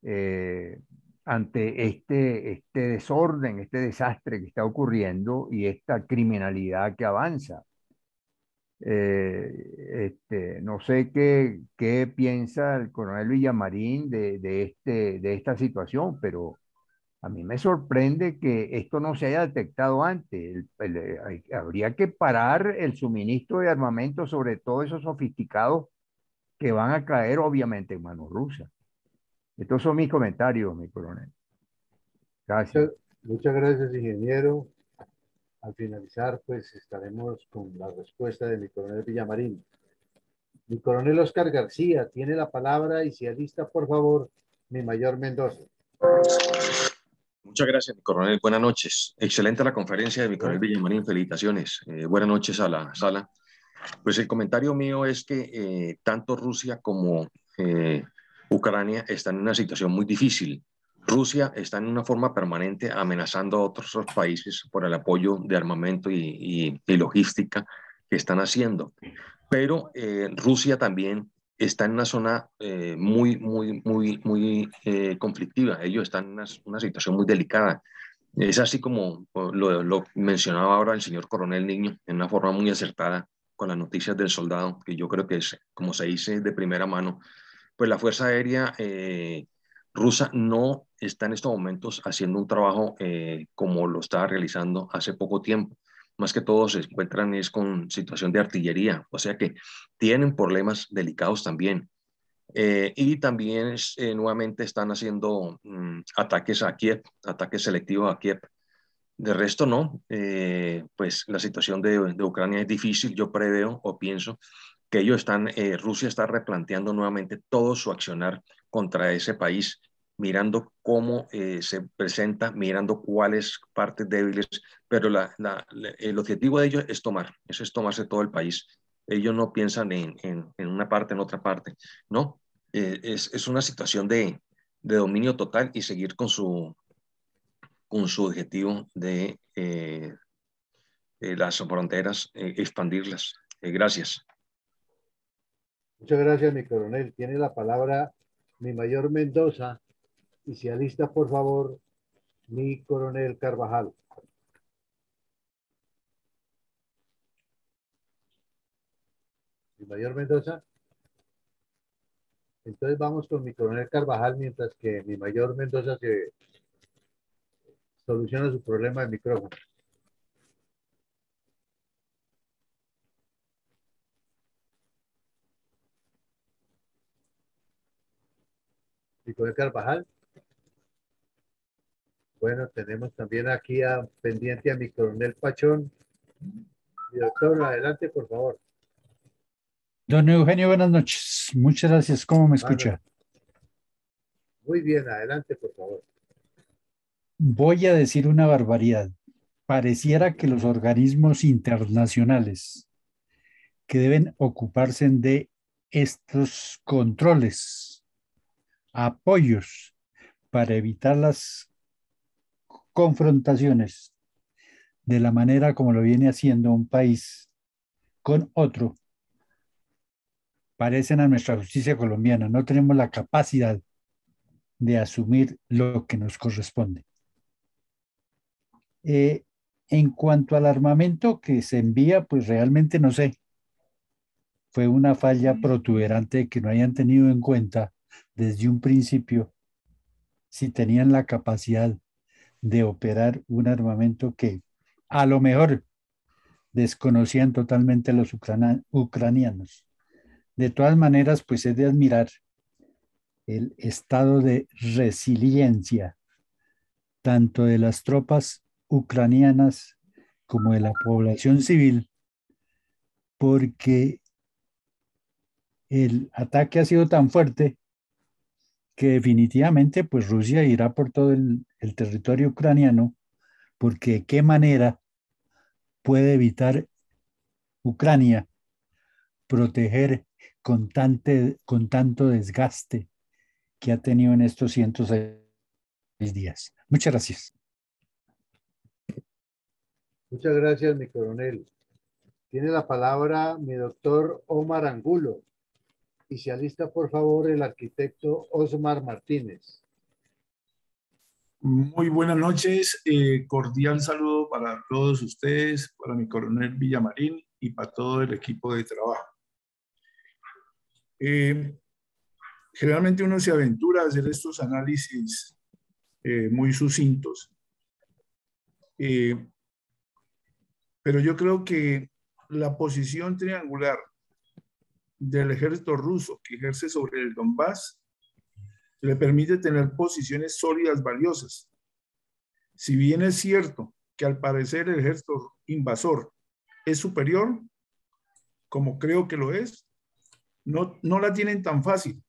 eh, ante este desorden, este desastre que está ocurriendo y esta criminalidad que avanza. No sé qué piensa el coronel Villamarín de esta situación, pero A mí me sorprende que esto no se haya detectado antes. Habría que parar el suministro de armamento, sobre todo esos sofisticados que van a caer obviamente en manos rusas. Estos son mis comentarios, mi coronel. Gracias. Muchas gracias, ingeniero. Al finalizar, pues estaremos con la respuesta de mi coronel Villamarín. Mi coronel Oscar García tiene la palabra y se alista, por favor, mi mayor Mendoza. Muchas gracias, mi coronel. Buenas noches. Excelente la conferencia de mi coronel Villamarín. Felicitaciones. Buenas noches a la sala. Pues el comentario mío es que tanto Rusia como Ucrania están en una situación muy difícil. Rusia está en una forma permanente amenazando a otros países por el apoyo de armamento y logística que están haciendo. Pero Rusia también está en una zona muy conflictiva. Ellos están en una situación muy delicada. Es así como lo mencionaba ahora el señor coronel Niño, en una forma muy acertada con las noticias del soldado, que yo creo que es, como se dice de primera mano, pues la Fuerza Aérea rusa no está en estos momentos haciendo un trabajo como lo estaba realizando hace poco tiempo. Más que todo se encuentran es con situación de artillería, o sea que tienen problemas delicados también. Y también nuevamente están haciendo ataques a Kiev, ataques selectivos a Kiev. De resto, no. Pues la situación de Ucrania es difícil. Yo preveo o pienso que ellos están, Rusia está replanteando nuevamente todo su accionar contra ese país, mirando cómo se presenta, mirando cuáles partes débiles, pero el objetivo de ellos es eso es tomarse todo el país. Ellos no piensan en una parte, en otra parte, no. Es una situación de dominio total y seguir con su objetivo de las fronteras, expandirlas. Gracias. Muchas gracias, mi coronel. Tiene la palabra mi mayor Mendoza y se alista, por favor, mi coronel Carvajal. Mi mayor Mendoza. Entonces vamos con mi coronel Carvajal mientras que mi mayor Mendoza se soluciona su problema de micrófono. Mi coronel Carvajal. Bueno, tenemos también aquí pendiente a mi coronel Pachón. Mi doctor, adelante, por favor. Don Eugenio, buenas noches. Muchas gracias. ¿Cómo me escucha? Muy bien, adelante, por favor. Voy a decir una barbaridad. Pareciera que los organismos internacionales que deben ocuparse de estos controles, apoyos para evitar las confrontaciones de la manera como lo viene haciendo un país con otro, parecen a nuestra justicia colombiana. No tenemos la capacidad de asumir lo que nos corresponde. En cuanto al armamento que se envía, pues realmente no sé. Fue una falla protuberante que no hayan tenido en cuenta desde un principio si tenían la capacidad de operar un armamento que a lo mejor desconocían totalmente los ucranianos. De todas maneras, pues es de admirar el estado de resiliencia tanto de las tropas ucranianas como de la población civil, porque el ataque ha sido tan fuerte que definitivamente pues Rusia irá por todo el territorio ucraniano, porque de qué manera puede evitar Ucrania proteger con tanto desgaste que ha tenido en estos 106 días. Muchas gracias. Muchas gracias, mi coronel. Tiene la palabra mi doctor Omar Angulo. Y se alista, por favor, el arquitecto Osmar Martínez. Muy buenas noches. Cordial saludo para todos ustedes, para mi coronel Villamarín y para todo el equipo de trabajo. Generalmente uno se aventura a hacer estos análisis muy sucintos. Pero yo creo que la posición triangular del ejército ruso que ejerce sobre el Donbass le permite tener posiciones sólidas valiosas. Si bien es cierto que al parecer el ejército invasor es superior, como creo que lo es, no la tienen tan fácil,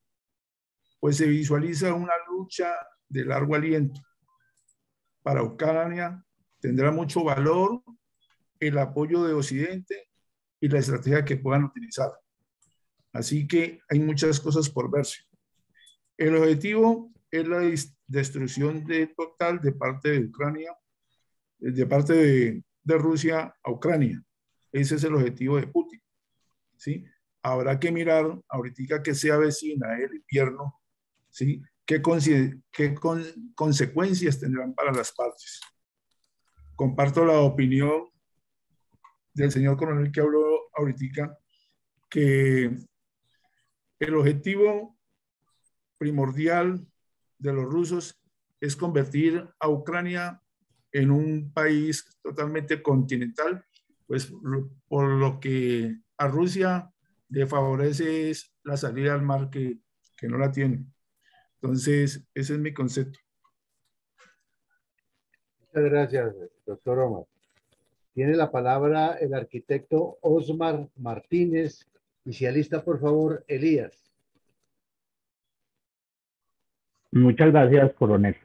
pues se visualiza una lucha de largo aliento. Para Ucrania tendrá mucho valor el apoyo de Occidente y la estrategia que puedan utilizar. Así que hay muchas cosas por verse. El objetivo es la destrucción total de parte de Ucrania, de parte de Rusia a Ucrania. Ese es el objetivo de Putin, ¿sí? Habrá que mirar ahorita que se avecina el invierno, ¿sí? ¿Qué consecuencias tendrán para las partes? Comparto la opinión del señor coronel que habló ahorita, que el objetivo primordial de los rusos es convertir a Ucrania en un país totalmente continental, pues por lo que a Rusia le favorece es la salida al mar que no la tiene. Entonces, ese es mi concepto. Muchas gracias, doctor Omar. Tiene la palabra el arquitecto Osmar Martínez. Y si alista, por favor, Elías. Muchas gracias, coronel.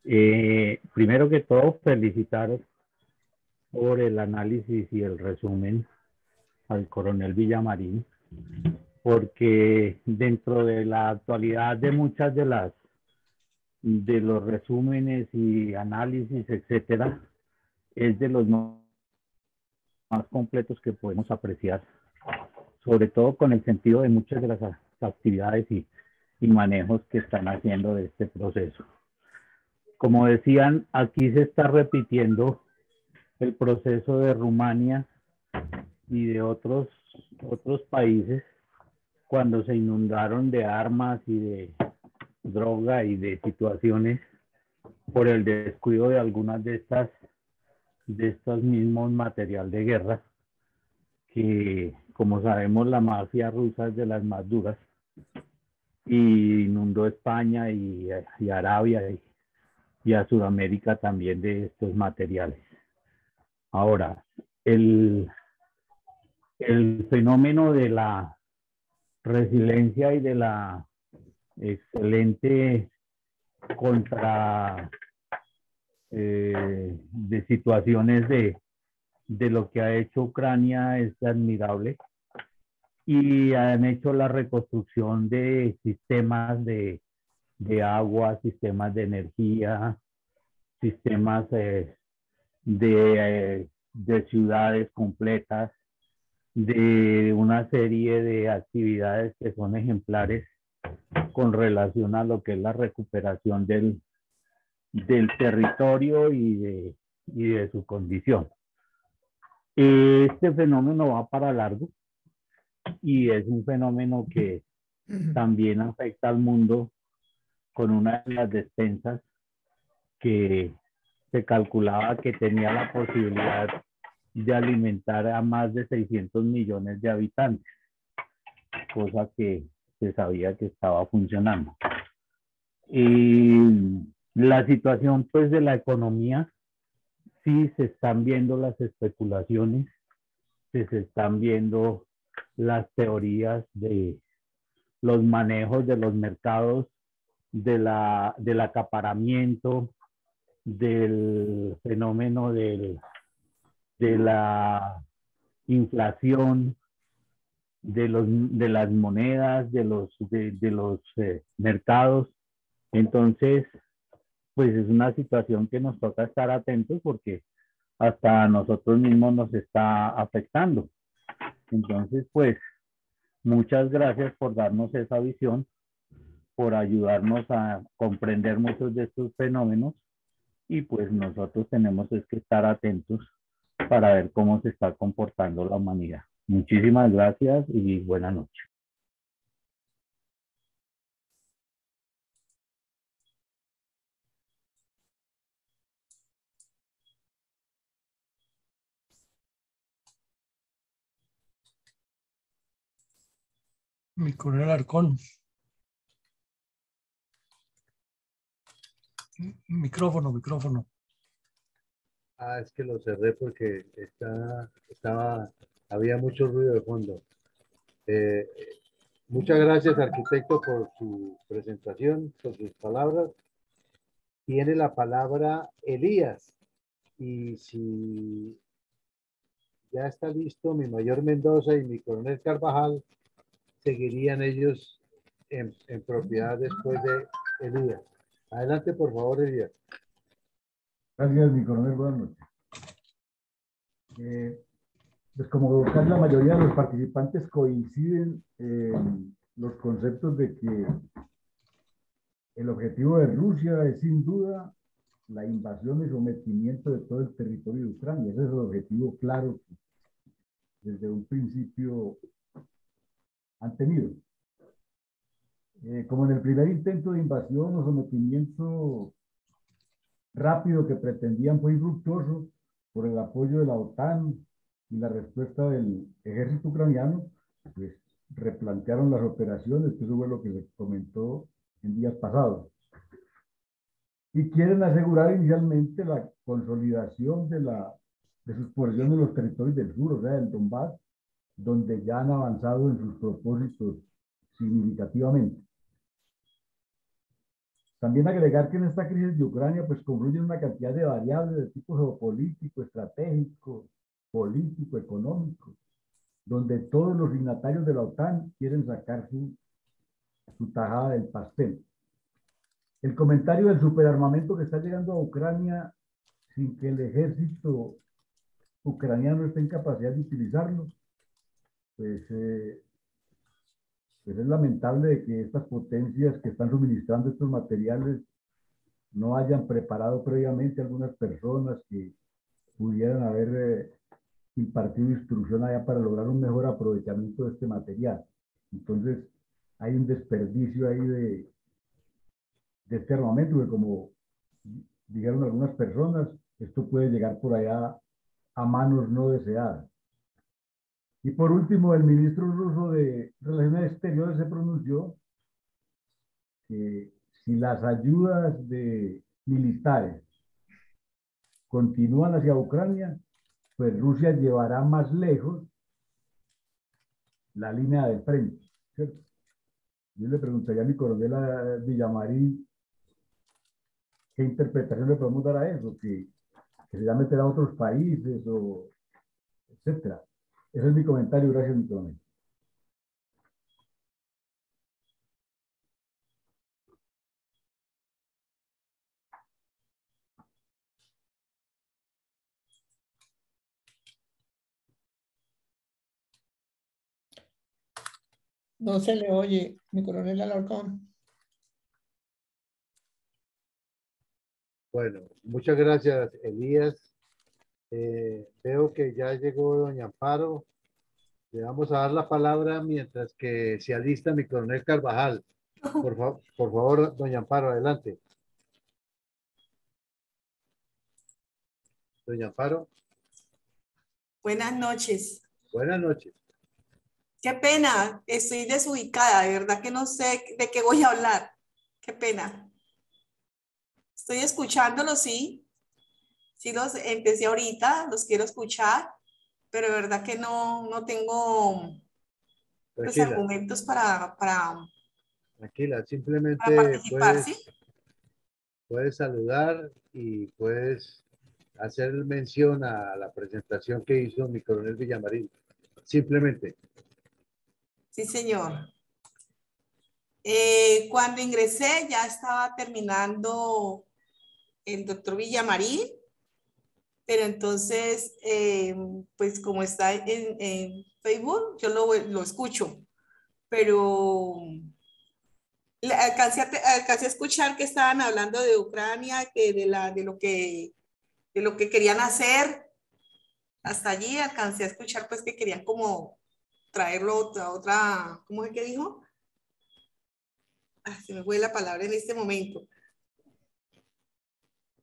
Primero que todo, felicitar por el análisis y el resumen al coronel Villamarín, porque dentro de la actualidad de muchas de los resúmenes y análisis, etcétera, es de los más completos que podemos apreciar, sobre todo con el sentido de muchas de las actividades y manejos que están haciendo de este proceso. Como decían, aquí se está repitiendo el proceso de Rumania y de otros países cuando se inundaron de armas y de droga y de situaciones por el descuido de algunas de estos mismos material de guerra, que como sabemos la mafia rusa es de las más duras y inundó España y Arabia y a Sudamérica también de estos materiales. Ahora, el fenómeno de la resiliencia y de la excelente de situaciones de lo que ha hecho Ucrania es admirable, y han hecho la reconstrucción de sistemas de agua, sistemas de energía, sistemas de ciudades completas, de una serie de actividades que son ejemplares con relación a lo que es la recuperación del territorio y de su condición. Este fenómeno va para largo y es un fenómeno que también afecta al mundo, con una de las despensas que se calculaba que tenía la posibilidad de alimentar a más de 600 millones de habitantes, cosa que se sabía que estaba funcionando. Y la situación pues de la economía, sí se están viendo las especulaciones, se están viendo las teorías de los manejos de los mercados, del acaparamiento, del fenómeno de la inflación, de las monedas, de los mercados. Entonces, pues es una situación que nos toca estar atentos, porque hasta a nosotros mismos nos está afectando. Entonces, pues, muchas gracias por darnos esa visión, por ayudarnos a comprender muchos de estos fenómenos, y pues nosotros tenemos que estar atentos para ver cómo se está comportando la humanidad. Muchísimas gracias y buenas noches. Mi coronel Alarcón. Micrófono. Ah, es que lo cerré porque había mucho ruido de fondo. Muchas gracias, arquitecto, por su presentación, por sus palabras. Tiene la palabra Elías. Y si ya está listo, mi mayor Mendoza y mi coronel Carvajal seguirían ellos en propiedad después de Elías. Adelante, por favor, Elías. Gracias, mi coronel. Buenas noches. Pues como casi la mayoría de los participantes coinciden en los conceptos de que el objetivo de Rusia es sin duda la invasión y sometimiento de todo el territorio de Ucrania. Ese es el objetivo claro que desde un principio han tenido. Como en el primer intento de invasión o sometimiento rápido que pretendían fue infructuoso por el apoyo de la OTAN y la respuesta del ejército ucraniano, pues replantearon las operaciones, que eso fue lo que se comentó en días pasados. Y quieren asegurar inicialmente la consolidación de sus posiciones en los territorios del sur, o sea, del Donbass, donde ya han avanzado en sus propósitos significativamente. También agregar que en esta crisis de Ucrania pues confluyen una cantidad de variables de tipo geopolítico, estratégico, político, económico, donde todos los signatarios de la OTAN quieren sacar su tajada del pastel. El comentario del superarmamento que está llegando a Ucrania sin que el ejército ucraniano esté en capacidad de utilizarlo, pues es lamentable de que estas potencias que están suministrando estos materiales no hayan preparado previamente a algunas personas que pudieran haber impartido instrucción allá para lograr un mejor aprovechamiento de este material. Entonces, hay un desperdicio ahí de este armamento, que como dijeron algunas personas, esto puede llegar por allá a manos no deseadas. Y por último, el ministro ruso de Relaciones Exteriores se pronunció que si las ayudas militares continúan hacia Ucrania, pues Rusia llevará más lejos la línea de frente, ¿cierto? Yo le preguntaría a mi coronel Villamarín qué interpretación le podemos dar a eso, que se va a meter a otros países, o etcétera. Ese es mi comentario. Gracias, mi coronel. No se le oye, mi coronel Alarcón. Bueno, muchas gracias, Elías. Veo que ya llegó doña Amparo. Le vamos a dar la palabra mientras que se alista mi coronel Carvajal. Por favor, doña Amparo, adelante. Doña Amparo. Buenas noches. Buenas noches. Qué pena, estoy desubicada, de verdad que no sé de qué voy a hablar. Qué pena. Estoy escuchándolos, sí. Sí, los empecé ahorita, los quiero escuchar, pero de verdad que no tengo pues, argumentos para Tranquila, simplemente para participar, ¿sí? Puedes saludar y puedes hacer mención a la presentación que hizo mi coronel Villamarín. Simplemente. Sí, señor. Cuando ingresé ya estaba terminando el doctor Villamarín, pero entonces, pues como está en Facebook, yo lo escucho, pero alcancé a escuchar que estaban hablando de Ucrania, que de lo que querían hacer. Hasta allí alcancé a escuchar pues que querían como traerlo a otra, ¿cómo es que dijo? Se me fue la palabra en este momento.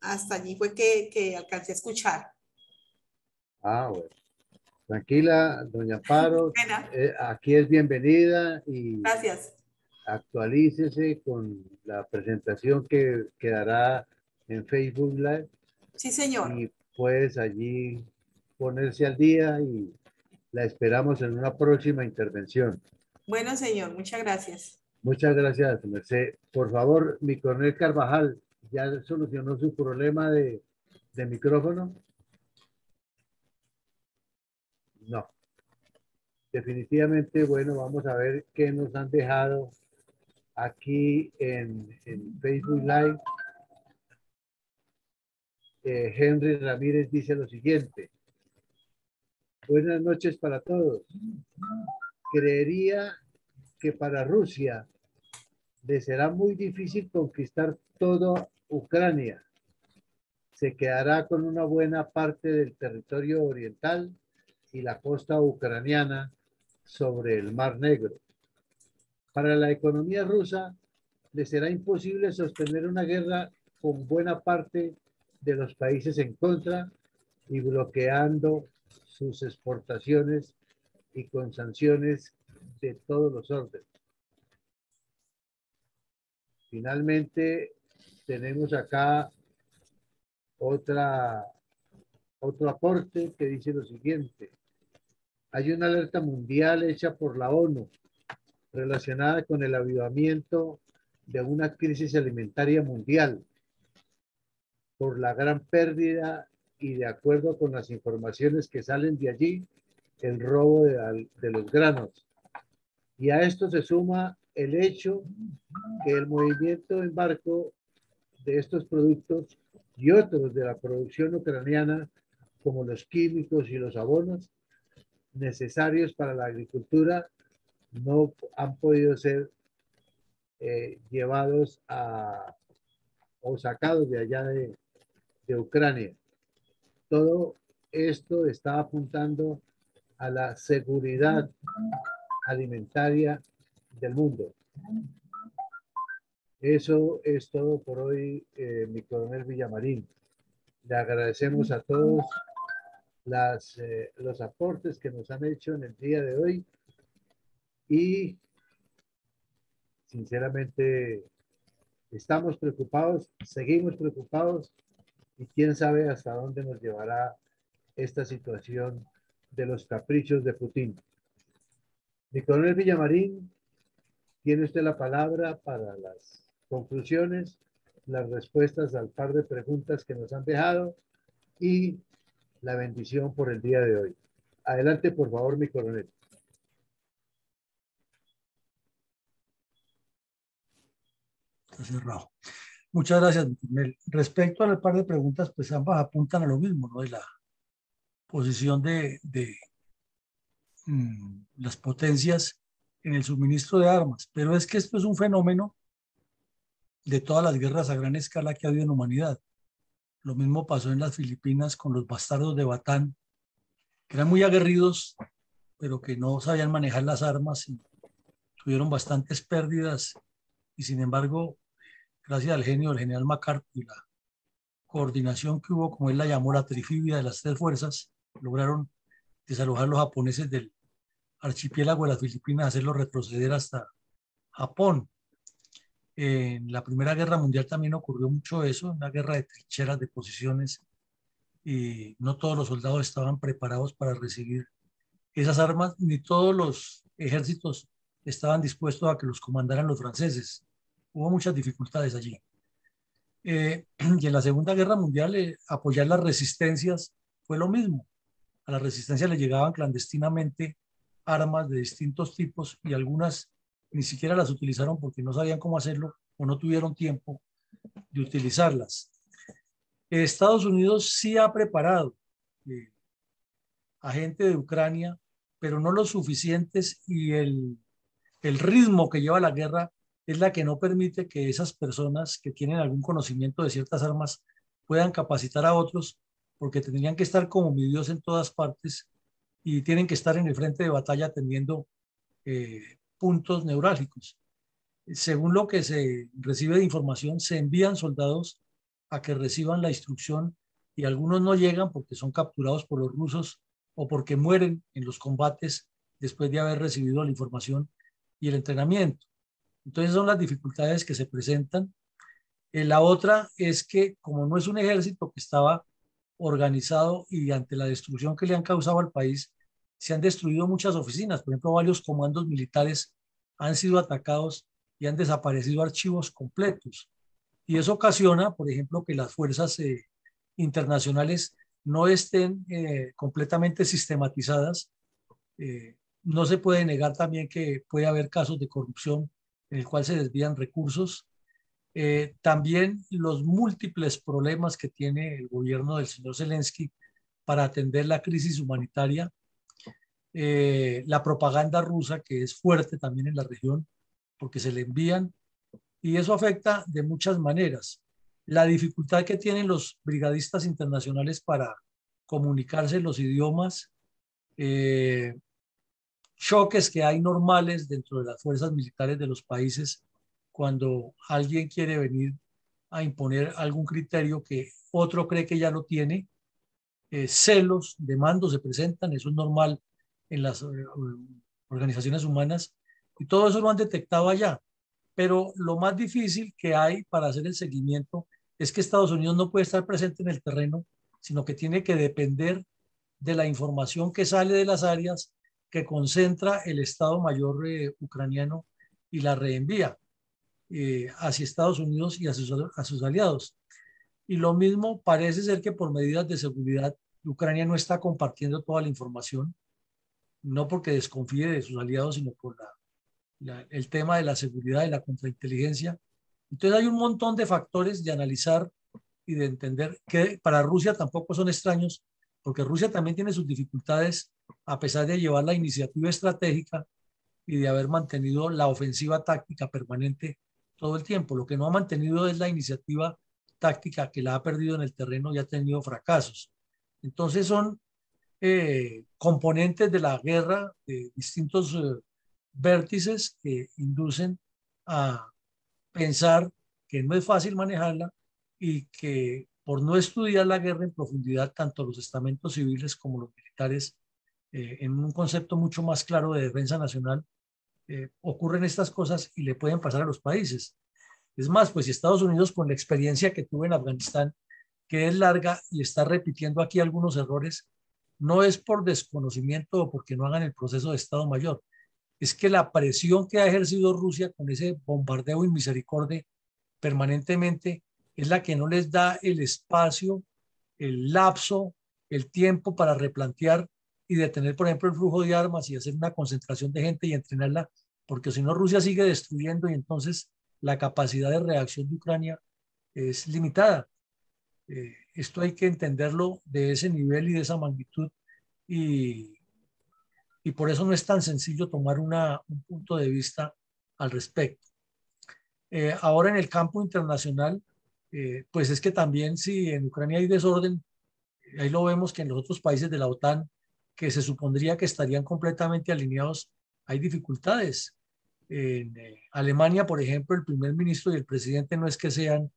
Hasta allí fue que alcancé a escuchar. Ah, bueno. Tranquila, doña Amparo, aquí es bienvenida y gracias. Actualícese con la presentación que quedará en Facebook Live. Sí, señor. Y puedes allí ponerse al día y la esperamos en una próxima intervención. Bueno, señor, muchas gracias. Muchas gracias, Merced. Por favor, mi coronel Carvajal, ¿ya solucionó su problema de micrófono? No. Definitivamente, bueno, vamos a ver qué nos han dejado aquí en Facebook Live. Henry Ramírez dice lo siguiente. Buenas noches para todos. Creería que para Rusia le será muy difícil conquistar toda Ucrania. Se quedará con una buena parte del territorio oriental y la costa ucraniana sobre el Mar Negro. Para la economía rusa le será imposible sostener una guerra con buena parte de los países en contra y bloqueando sus exportaciones y con sanciones de todos los órdenes. Finalmente, tenemos acá otro aporte que dice lo siguiente. Hay una alerta mundial hecha por la ONU relacionada con el avivamiento de una crisis alimentaria mundial por la gran pérdida y de acuerdo con las informaciones que salen de allí, el robo de los granos. Y a esto se suma el hecho que el movimiento de embarco de estos productos y otros de la producción ucraniana, como los químicos y los abonos necesarios para la agricultura, no han podido ser llevados o sacados de allá de Ucrania. Todo esto está apuntando a la seguridad alimentaria del mundo. Eso es todo por hoy, mi coronel Villamarín. Le agradecemos a todos los aportes que nos han hecho en el día de hoy y sinceramente estamos preocupados, seguimos preocupados y quién sabe hasta dónde nos llevará esta situación de los caprichos de Putin. Mi coronel Villamarín, tiene usted la palabra para las conclusiones, las respuestas al par de preguntas que nos han dejado y la bendición por el día de hoy. Adelante, por favor, mi coronel. Está cerrado. Muchas gracias, mi coronel. Respecto al par de preguntas, pues ambas apuntan a lo mismo, ¿no? De la posición de las potencias en el suministro de armas. Pero es que esto es un fenómeno de todas las guerras a gran escala que ha habido en la humanidad. Lo mismo pasó en las Filipinas con los bastardos de Batán, que eran muy aguerridos, pero que no sabían manejar las armas y tuvieron bastantes pérdidas. Y sin embargo, gracias al genio del general MacArthur y la coordinación que hubo, como él la llamó, la trifibia de las tres fuerzas, lograron desalojar a los japoneses del archipiélago de las Filipinas, hacerlos retroceder hasta Japón. En la Primera Guerra Mundial también ocurrió mucho eso, una guerra de trincheras, de posiciones, y no todos los soldados estaban preparados para recibir esas armas, ni todos los ejércitos estaban dispuestos a que los comandaran los franceses. Hubo muchas dificultades allí. Y en la Segunda Guerra Mundial apoyar las resistencias fue lo mismo. A la resistencia le llegaban clandestinamente armas de distintos tipos y algunas ni siquiera las utilizaron porque no sabían cómo hacerlo o no tuvieron tiempo de utilizarlas. Estados Unidos sí ha preparado a gente de Ucrania, pero no lo suficientes, y el ritmo que lleva la guerra es la que no permite que esas personas que tienen algún conocimiento de ciertas armas puedan capacitar a otros, porque tendrían que estar como mi Dios en todas partes y tienen que estar en el frente de batalla atendiendo puntos neurálgicos. Según lo que se recibe de información, se envían soldados a que reciban la instrucción y algunos no llegan porque son capturados por los rusos o porque mueren en los combates después de haber recibido la información y el entrenamiento. Entonces son las dificultades que se presentan. La otra es que como no es un ejército que estaba organizado y ante la destrucción que le han causado al país, se han destruido muchas oficinas. Por ejemplo, varios comandos militares han sido atacados y han desaparecido archivos completos. Y eso ocasiona, por ejemplo, que las fuerzas internacionales no estén completamente sistematizadas. No se puede negar también que puede haber casos de corrupción en el cual se desvían recursos. También los múltiples problemas que tiene el gobierno del señor Zelensky para atender la crisis humanitaria, la propaganda rusa que es fuerte también en la región porque se le envían y eso afecta de muchas maneras. La dificultad que tienen los brigadistas internacionales para comunicarse en los idiomas, choques que hay normales dentro de las fuerzas militares de los países cuando alguien quiere venir a imponer algún criterio que otro cree que ya lo tiene, celos, demandos se presentan, eso es normal en las organizaciones humanas y todo eso lo han detectado allá. Pero lo más difícil que hay para hacer el seguimiento es que Estados Unidos no puede estar presente en el terreno, sino que tiene que depender de la información que sale de las áreas que concentra el Estado Mayor ucraniano y la reenvía hacia Estados Unidos y a sus aliados. Y lo mismo parece ser que por medidas de seguridad Ucrania no está compartiendo toda la información, no porque desconfíe de sus aliados, sino por el tema de la seguridad y la contrainteligencia. Entonces hay un montón de factores de analizar y de entender que para Rusia tampoco son extraños, porque Rusia también tiene sus dificultades a pesar de llevar la iniciativa estratégica y de haber mantenido la ofensiva táctica permanente todo el tiempo. Lo que no ha mantenido es la iniciativa táctica, que la ha perdido en el terreno y ha tenido fracasos. Entonces son componentes de la guerra, de distintos vértices que inducen a pensar que no es fácil manejarla y que por no estudiar la guerra en profundidad, tanto los estamentos civiles como los militares, en un concepto mucho más claro de defensa nacional, ocurren estas cosas y le pueden pasar a los países. Es más, pues si Estados Unidos, con la experiencia que tuvo en Afganistán, que es larga y está repitiendo aquí algunos errores, no es por desconocimiento o porque no hagan el proceso de Estado Mayor, es que la presión que ha ejercido Rusia con ese bombardeo inmisericordia permanentemente es la que no les da el espacio, el lapso, el tiempo para replantear y detener, por ejemplo, el flujo de armas y hacer una concentración de gente y entrenarla, porque si no Rusia sigue destruyendo y entonces la capacidad de reacción de Ucrania es limitada. Esto hay que entenderlo de ese nivel y de esa magnitud y por eso no es tan sencillo tomar un punto de vista al respecto. Ahora en el campo internacional, pues es que también si en Ucrania hay desorden, ahí lo vemos que en los otros países de la OTAN, que se supondría que estarían completamente alineados, hay dificultades. En Alemania, por ejemplo, el primer ministro y el presidente no es que sean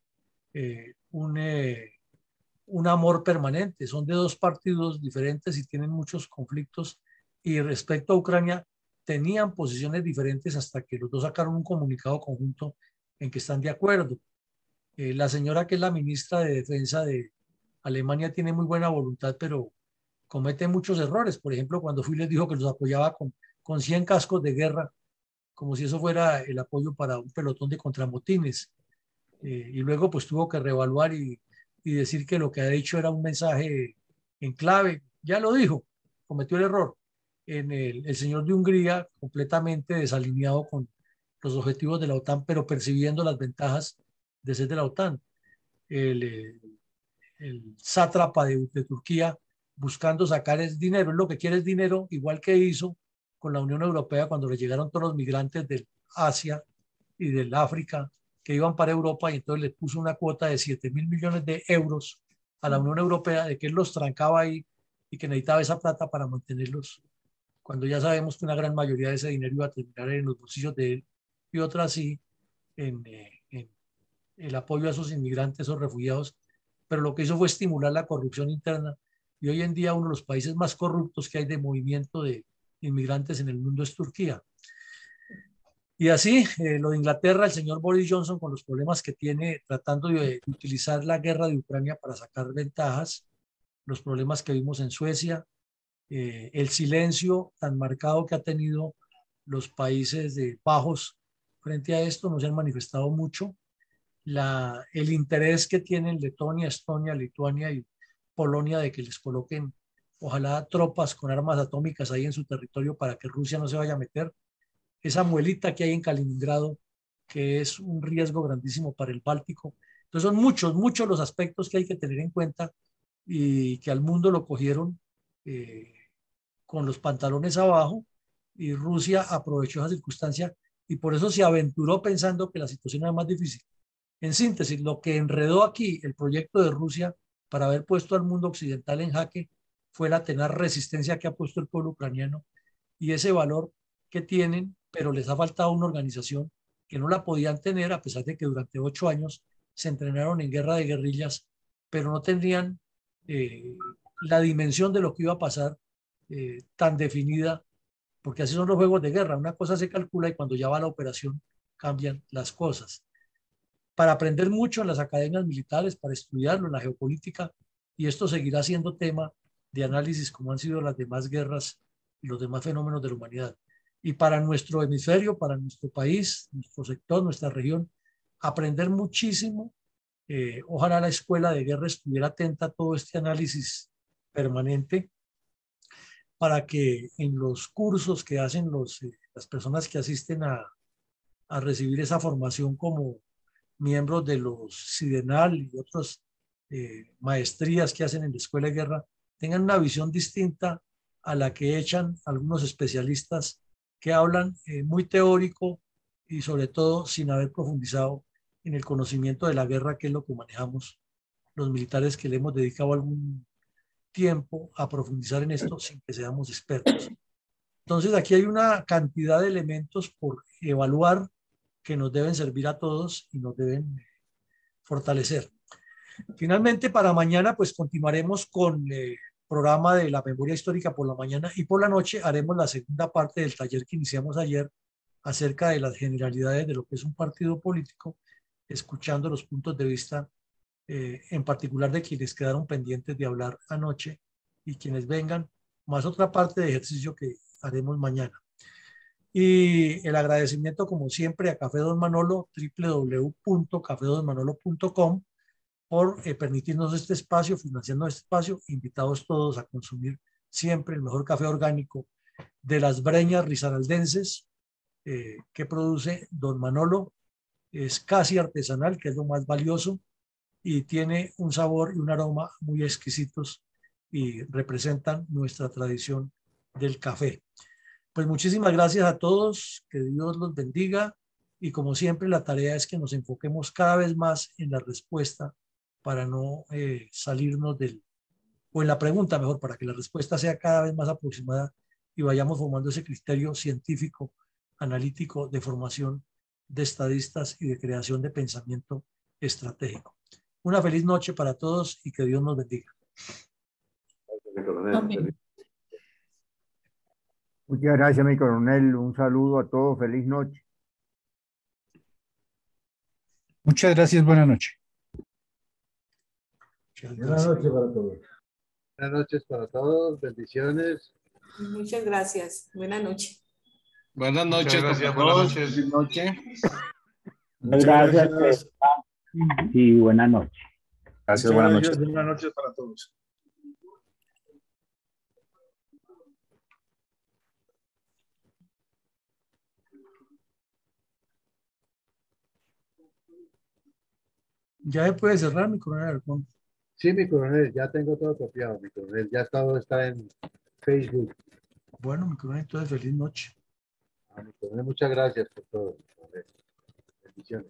un amor permanente, son de dos partidos diferentes y tienen muchos conflictos. Y respecto a Ucrania, tenían posiciones diferentes hasta que los dos sacaron un comunicado conjunto en que están de acuerdo. La señora que es la ministra de Defensa de Alemania tiene muy buena voluntad, pero comete muchos errores. Por ejemplo, cuando fui les dijo que los apoyaba con 100 cascos de guerra, como si eso fuera el apoyo para un pelotón de contramotines. Y luego pues tuvo que reevaluar y decir que lo que ha dicho era un mensaje en clave. Ya lo dijo, cometió el error. El señor de Hungría, completamente desalineado con los objetivos de la OTAN, pero percibiendo las ventajas de ser de la OTAN. El sátrapa de Turquía, buscando sacar el dinero, lo que quiere es dinero, igual que hizo con la Unión Europea cuando le llegaron todos los migrantes del Asia y del África que iban para Europa, y entonces le puso una cuota de 7.000 millones de euros a la Unión Europea, de que él los trancaba ahí y que necesitaba esa plata para mantenerlos, cuando ya sabemos que una gran mayoría de ese dinero iba a terminar en los bolsillos de él, y otra sí en el apoyo a esos inmigrantes, esos refugiados. Pero lo que hizo fue estimular la corrupción interna y hoy en día uno de los países más corruptos que hay de movimiento de inmigrantes en el mundo es Turquía. Y así, lo de Inglaterra, el señor Boris Johnson con los problemas que tiene tratando de utilizar la guerra de Ucrania para sacar ventajas, los problemas que vimos en Suecia, el silencio tan marcado que ha tenido los países de bajos frente a esto, no se han manifestado mucho. El interés que tienen Letonia, Estonia, Lituania y Polonia de que les coloquen, ojalá, tropas con armas atómicas ahí en su territorio para que Rusia no se vaya a meter. Esa muelita que hay en Kaliningrado, que es un riesgo grandísimo para el Báltico. Entonces son muchos los aspectos que hay que tener en cuenta y que al mundo lo cogieron con los pantalones abajo, y Rusia aprovechó esa circunstancia y por eso se aventuró pensando que la situación era más difícil. En síntesis, lo que enredó aquí el proyecto de Rusia para haber puesto al mundo occidental en jaque fue la tenaz resistencia que ha puesto el pueblo ucraniano y ese valor que tienen, pero les ha faltado una organización que no la podían tener a pesar de que durante 8 años se entrenaron en guerra de guerrillas, pero no tenían la dimensión de lo que iba a pasar tan definida, porque así son los juegos de guerra. Una cosa se calcula y cuando ya va la operación cambian las cosas. Para aprender mucho en las academias militares, para estudiarlo en la geopolítica, y esto seguirá siendo tema de análisis como han sido las demás guerras y los demás fenómenos de la humanidad. Y para nuestro hemisferio, para nuestro país, nuestro sector, nuestra región, aprender muchísimo. Ojalá la escuela de guerra estuviera atenta a todo este análisis permanente para que en los cursos que hacen las personas que asisten a recibir esa formación como miembros de los SIDENAL y otras maestrías que hacen en la escuela de guerra, tengan una visión distinta a la que echan algunos especialistas que hablan muy teórico y sobre todo sin haber profundizado en el conocimiento de la guerra, que es lo que manejamos los militares que le hemos dedicado algún tiempo a profundizar en esto sin que seamos expertos. Entonces aquí hay una cantidad de elementos por evaluar que nos deben servir a todos y nos deben fortalecer. Finalmente, para mañana, pues continuaremos con el programa de la memoria histórica por la mañana, y por la noche haremos la segunda parte del taller que iniciamos ayer acerca de las generalidades de lo que es un partido político, escuchando los puntos de vista en particular de quienes quedaron pendientes de hablar anoche y quienes vengan, más otra parte de ejercicio que haremos mañana. Y el agradecimiento, como siempre, a Café Don Manolo, www.cafedonmanolo.com, por permitirnos este espacio, financiando este espacio, invitados todos a consumir siempre el mejor café orgánico de las breñas risaraldenses que produce Don Manolo. Es casi artesanal, que es lo más valioso, y tiene un sabor y un aroma muy exquisitos y representan nuestra tradición del café. Pues muchísimas gracias a todos, que Dios los bendiga, y como siempre la tarea es que nos enfoquemos cada vez más en la respuesta para no salirnos o en la pregunta mejor, para que la respuesta sea cada vez más aproximada y vayamos formando ese criterio científico, analítico, de formación de estadistas y de creación de pensamiento estratégico. Una feliz noche para todos y que Dios nos bendiga. Amén. Muchas gracias, mi coronel. Un saludo a todos. Feliz noche. Muchas gracias. Buenas noches. Buenas noches para todos. Buenas noches para todos. Bendiciones. Muchas gracias. Buenas noches. Buenas noches. Gracias, buenas noches. Gracias. Y buenas noches. Gracias, buenas noches. Buenas noches para todos. Ya se puede cerrar, mi coronel. Sí, mi coronel, ya tengo todo copiado, mi coronel. Ya todo está en Facebook. Bueno, mi coronel, entonces feliz noche. Mi coronel, muchas gracias por todo. Bendiciones.